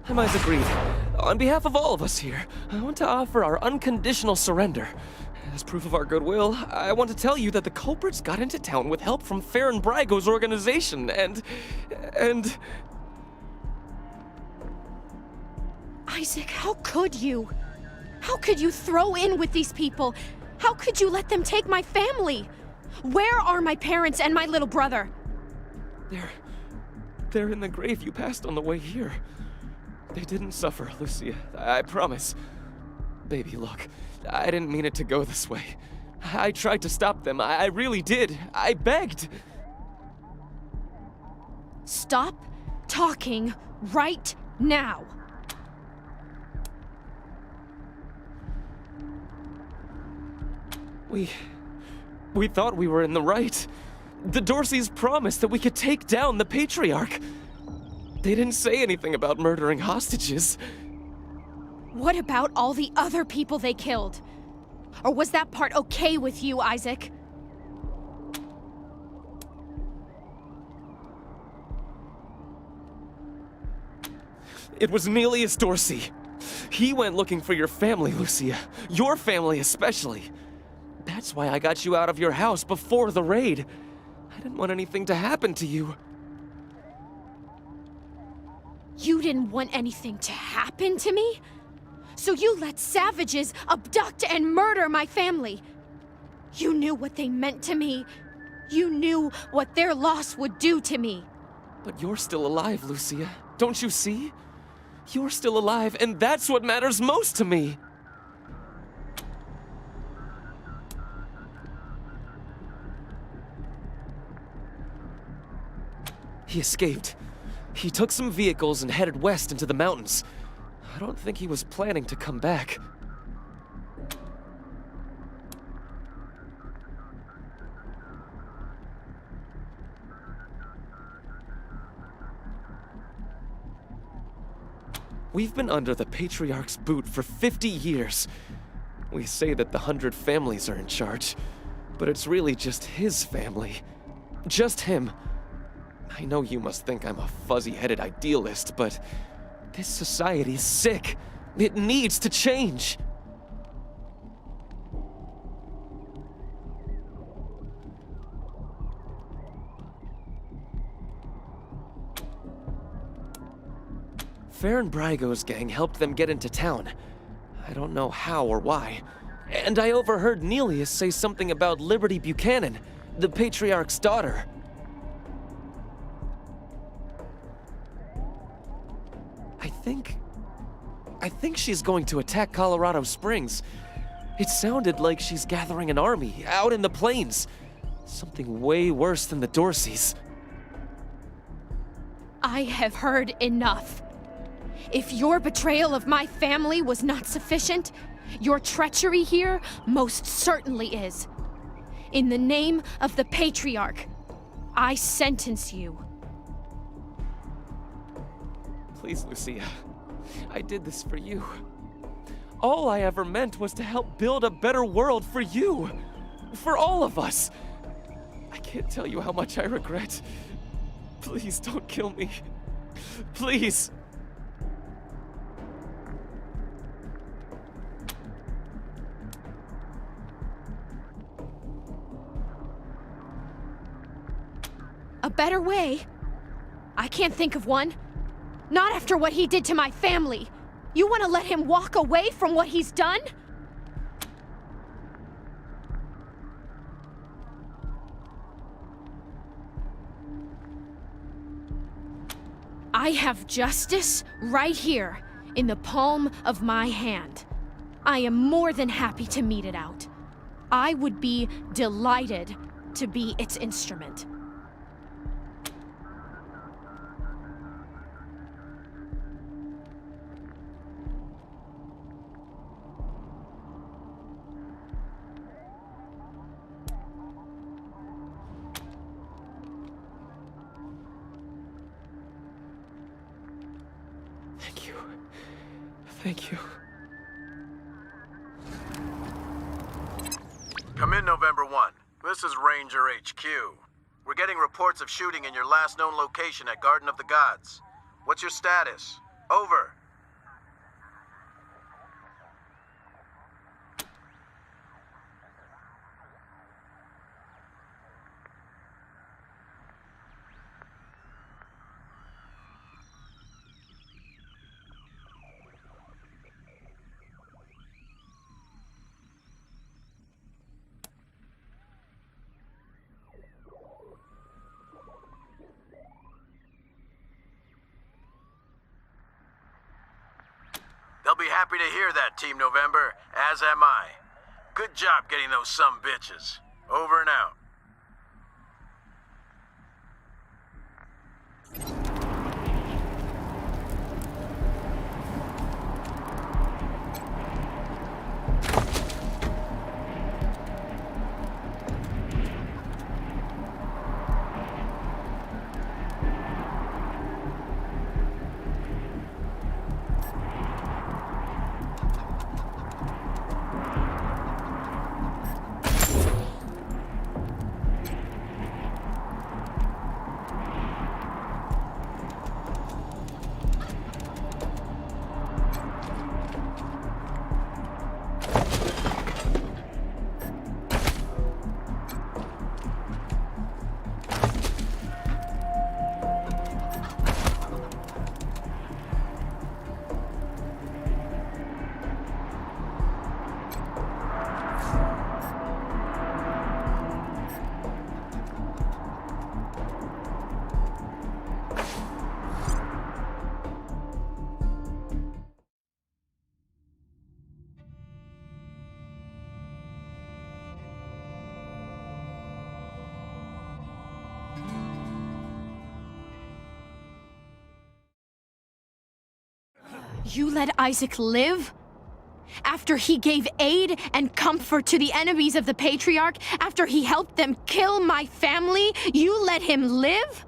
I'm Isaac Reed. On behalf of all of us here, I want to offer our unconditional surrender. As proof of our goodwill, I want to tell you that the culprits got into town with help from Farron Brygo's organization, and... Isaac, how could you? How could you throw in with these people? How could you let them take my family? Where are my parents and my little brother? They're in the grave you passed on the way here. They didn't suffer, Lucia. I promise. Baby, look. I didn't mean it to go this way. I tried to stop them. I really did. I begged. Stop talking right now. We thought we were in the right. The Dorseys promised that we could take down the Patriarch. They didn't say anything about murdering hostages. What about all the other people they killed? Or was that part okay with you, Isaac? It was Nelius Dorsey. He went looking for your family, Lucia. Your family especially. That's why I got you out of your house before the raid. I didn't want anything to happen to you. You didn't want anything to happen to me? So you let savages abduct and murder my family. You knew what they meant to me. You knew what their loss would do to me. But you're still alive, Lucia. Don't you see? You're still alive, and that's what matters most to me. He escaped. He took some vehicles and headed west into the mountains. I don't think he was planning to come back. We've been under the Patriarch's boot for 50 years. We say that the 100 families are in charge, but it's really just his family. Just him. I know you must think I'm a fuzzy-headed idealist, but this society's sick. It needs to change. Farron Brygo's gang helped them get into town. I don't know how or why. And I overheard Nelius say something about Liberty Buchanan, the Patriarch's daughter. I think she's going to attack Colorado Springs. It sounded like she's gathering an army out in the plains. Something way worse than the Dorseys. I have heard enough. If your betrayal of my family was not sufficient, your treachery here most certainly is. In the name of the Patriarch, I sentence you. Please, Lucia. I did this for you. All I ever meant was to help build a better world for you. For all of us. I can't tell you how much I regret. Please don't kill me. Please. A better way? I can't think of one. Not after what he did to my family. You want to let him walk away from what he's done? I have justice right here, in the palm of my hand. I am more than happy to mete it out. I would be delighted to be its instrument. Thank you. Come in, November 1. This is Ranger HQ. We're getting reports of shooting in your last known location at Garden of the Gods. What's your status? Over. They'll be happy to hear that, Team November, as am I. Good job getting those sumbitches. Over and out. You let Isaac live? After he gave aid and comfort to the enemies of the Patriarch? After he helped them kill my family? You let him live?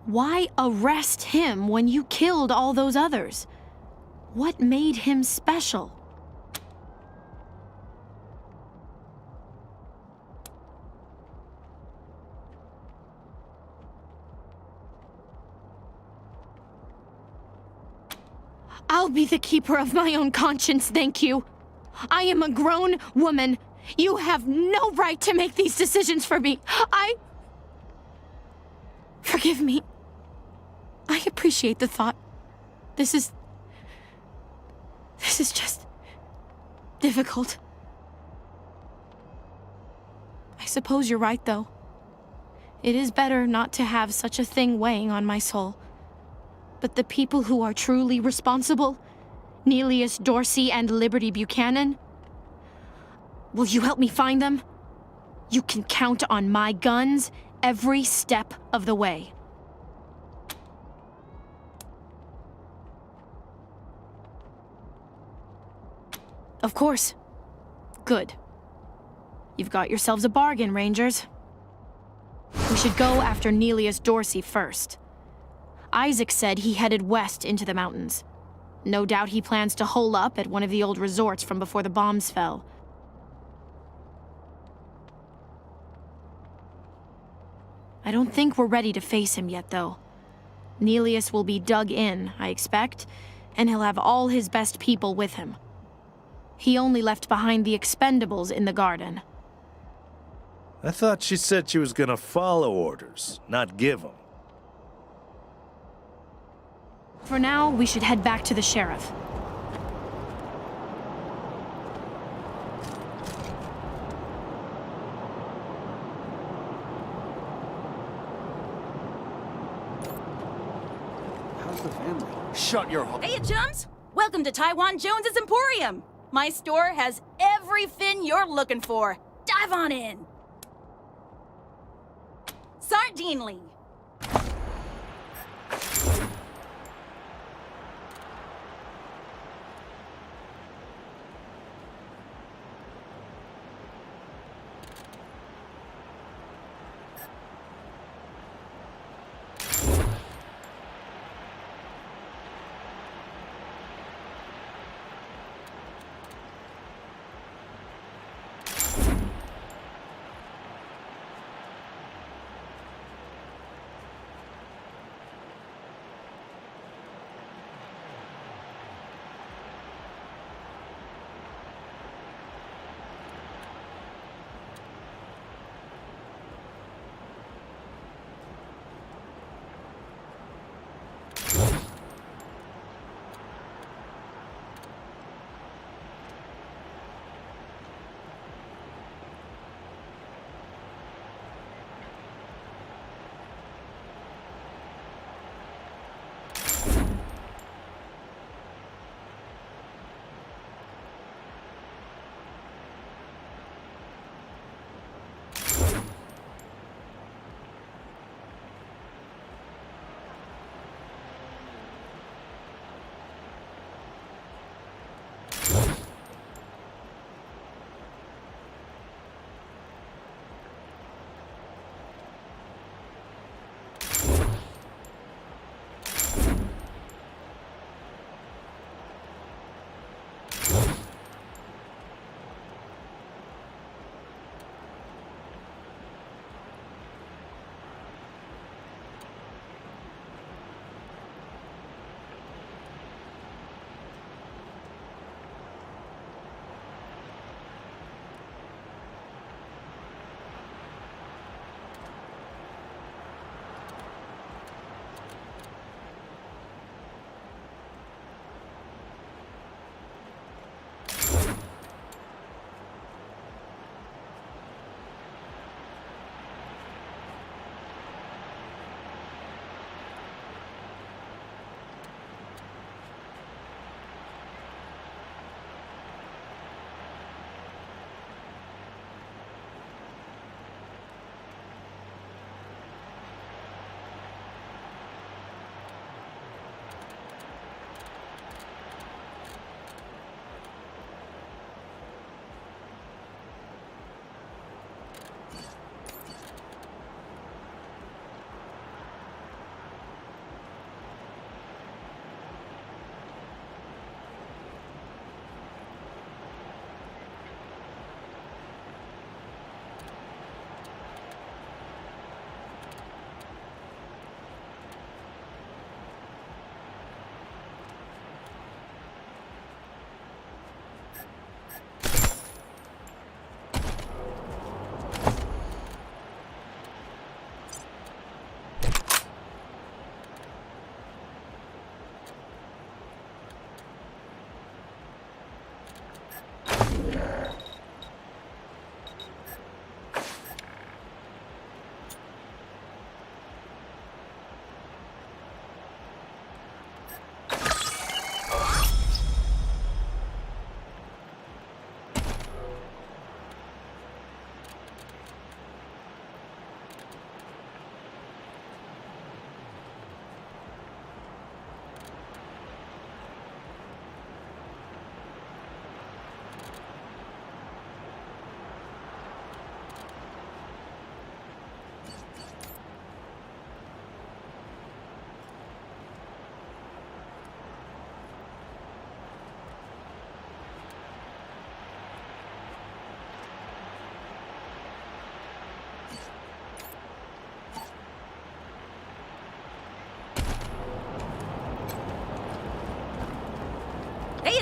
Why arrest him when you killed all those others? What made him special? I'll be the keeper of my own conscience, thank you. I am a grown woman. You have no right to make these decisions for me. Forgive me. I appreciate the thought. This is just difficult. I suppose you're right, though. It is better not to have such a thing weighing on my soul. But the people who are truly responsible, Nelius Dorsey and Liberty Buchanan, will you help me find them? You can count on my guns every step of the way. Of course. Good. You've got yourselves a bargain, Rangers. We should go after Nelius Dorsey first. Isaac said he headed west into the mountains. No doubt he plans to hole up at one of the old resorts from before the bombs fell. I don't think we're ready to face him yet, though. Nelius will be dug in, I expect, and he'll have all his best people with him. He only left behind the expendables in the garden. I thought she said she was gonna follow orders, not give them. For now, we should head back to the sheriff. How's the family? Shut your hole. Hey, chums! Welcome to Taiwan Jones's Emporium. My store has every fin you're looking for. Dive on in. Sardinely.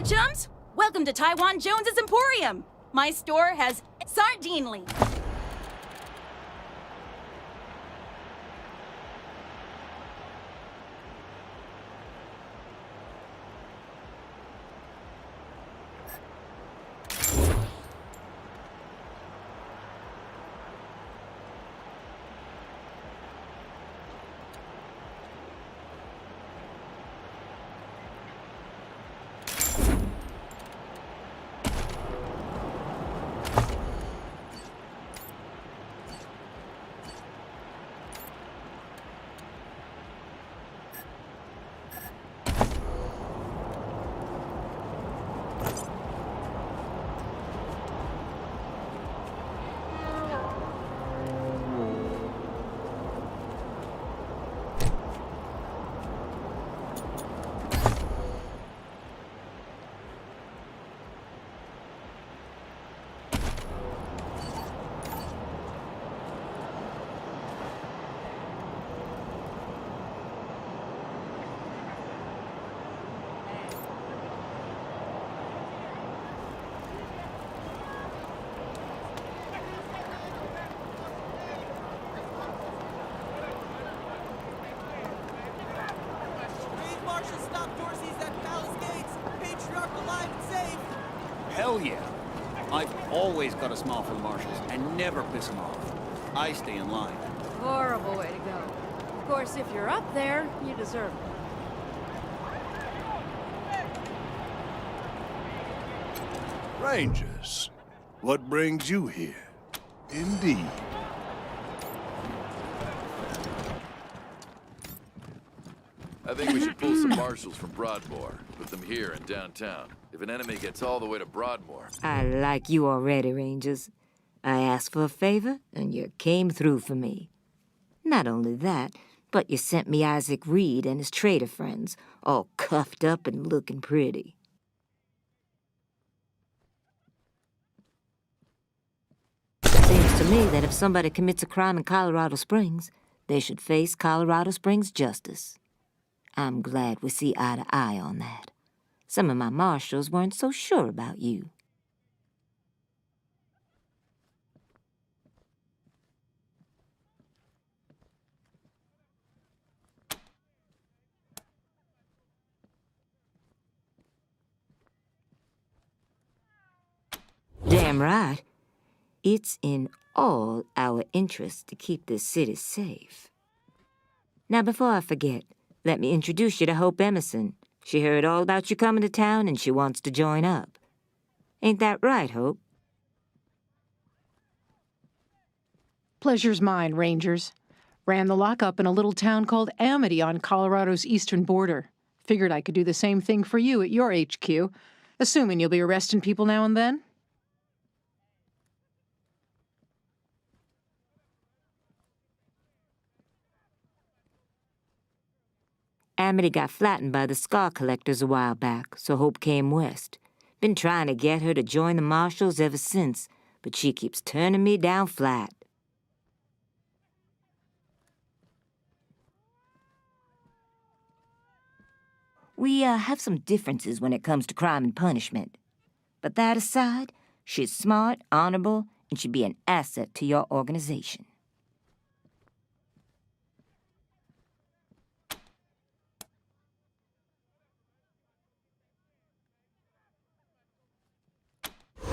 Hiya, chums! Welcome to Taiwan Jones's Emporium. My store has sardinely. Hell yeah. I've always got a smile for the marshals and never piss them off. I stay in line. Horrible way to go. Of course, if you're up there, you deserve it. Rangers, what brings you here? Indeed. I think we should pull some marshals from Broadmoor. Put them here in downtown. If an enemy gets all the way to Broadmoor... I like you already, Rangers. I asked for a favor, and you came through for me. Not only that, but you sent me Isaac Reed and his trader friends, all cuffed up and looking pretty. Seems to me that if somebody commits a crime in Colorado Springs, they should face Colorado Springs justice. I'm glad we see eye to eye on that. Some of my marshals weren't so sure about you. Damn right. It's in all our interests to keep this city safe. Now, before I forget, let me introduce you to Hope Emerson. She heard all about you coming to town and she wants to join up. Ain't that right, Hope? Pleasure's mine, Rangers. Ran the lockup in a little town called Amity on Colorado's eastern border. Figured I could do the same thing for you at your HQ, assuming you'll be arresting people now and then. Amity got flattened by the scar collectors a while back, so Hope came west. Been trying to get her to join the marshals ever since, but she keeps turning me down flat. We have some differences when it comes to crime and punishment. But that aside, she's smart, honorable, and should be an asset to your organization.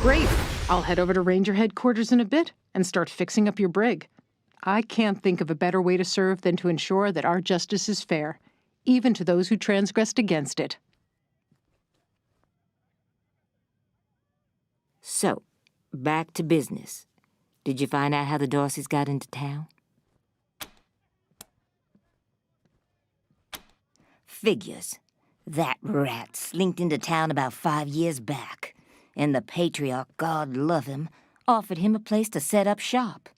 Great. I'll head over to Ranger headquarters in a bit and start fixing up your brig. I can't think of a better way to serve than to ensure that our justice is fair, even to those who transgressed against it. So, back to business. Did you find out how the Dorseys got into town? Figures. That rat slinked into town about 5 years back, and the patriarch, God love him, offered him a place to set up shop.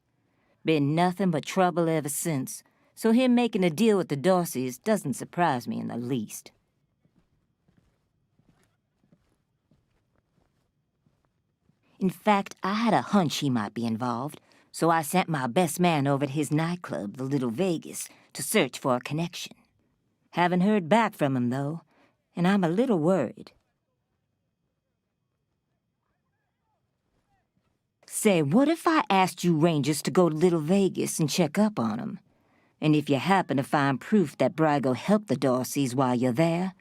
Been nothing but trouble ever since, so him making a deal with the Dorseys doesn't surprise me in the least. In fact, I had a hunch he might be involved, so I sent my best man over to his nightclub, the Little Vegas, to search for a connection. Haven't heard back from him, though, and I'm a little worried. Say, what if I asked you Rangers to go to Little Vegas and check up on him? And if you happen to find proof that Brago helped the Darcys while you're there,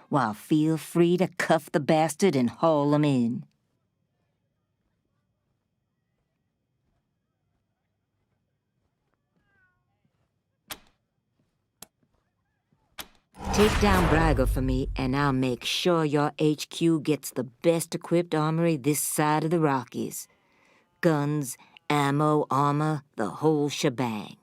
well, feel free to cuff the bastard and haul him in. Take down Brago for me, and I'll make sure your HQ gets the best-equipped armory this side of the Rockies. Guns, ammo, armor, the whole shebang.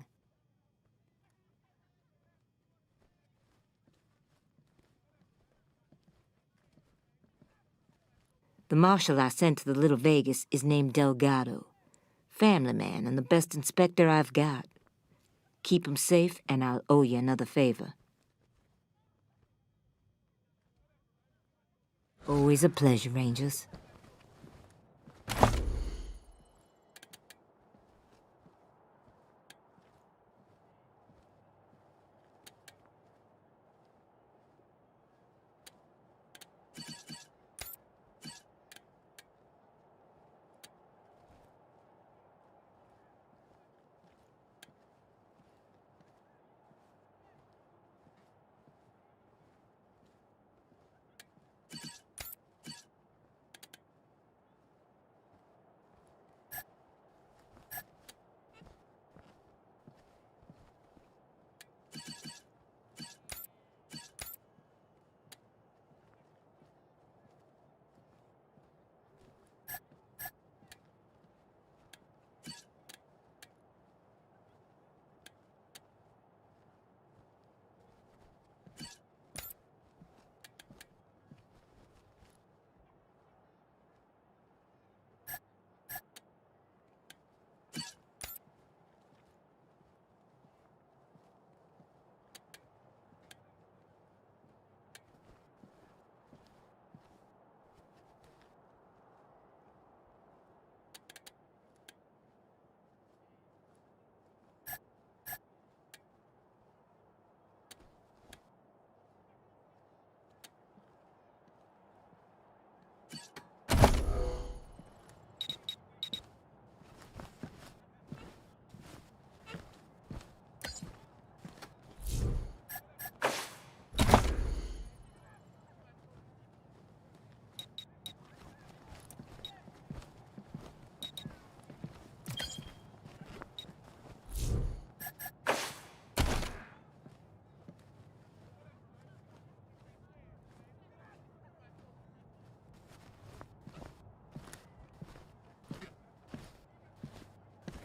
The marshal I sent to the Little Vegas is named Delgado. Family man and the best inspector I've got. Keep him safe, and I'll owe you another favor. Always a pleasure, Rangers.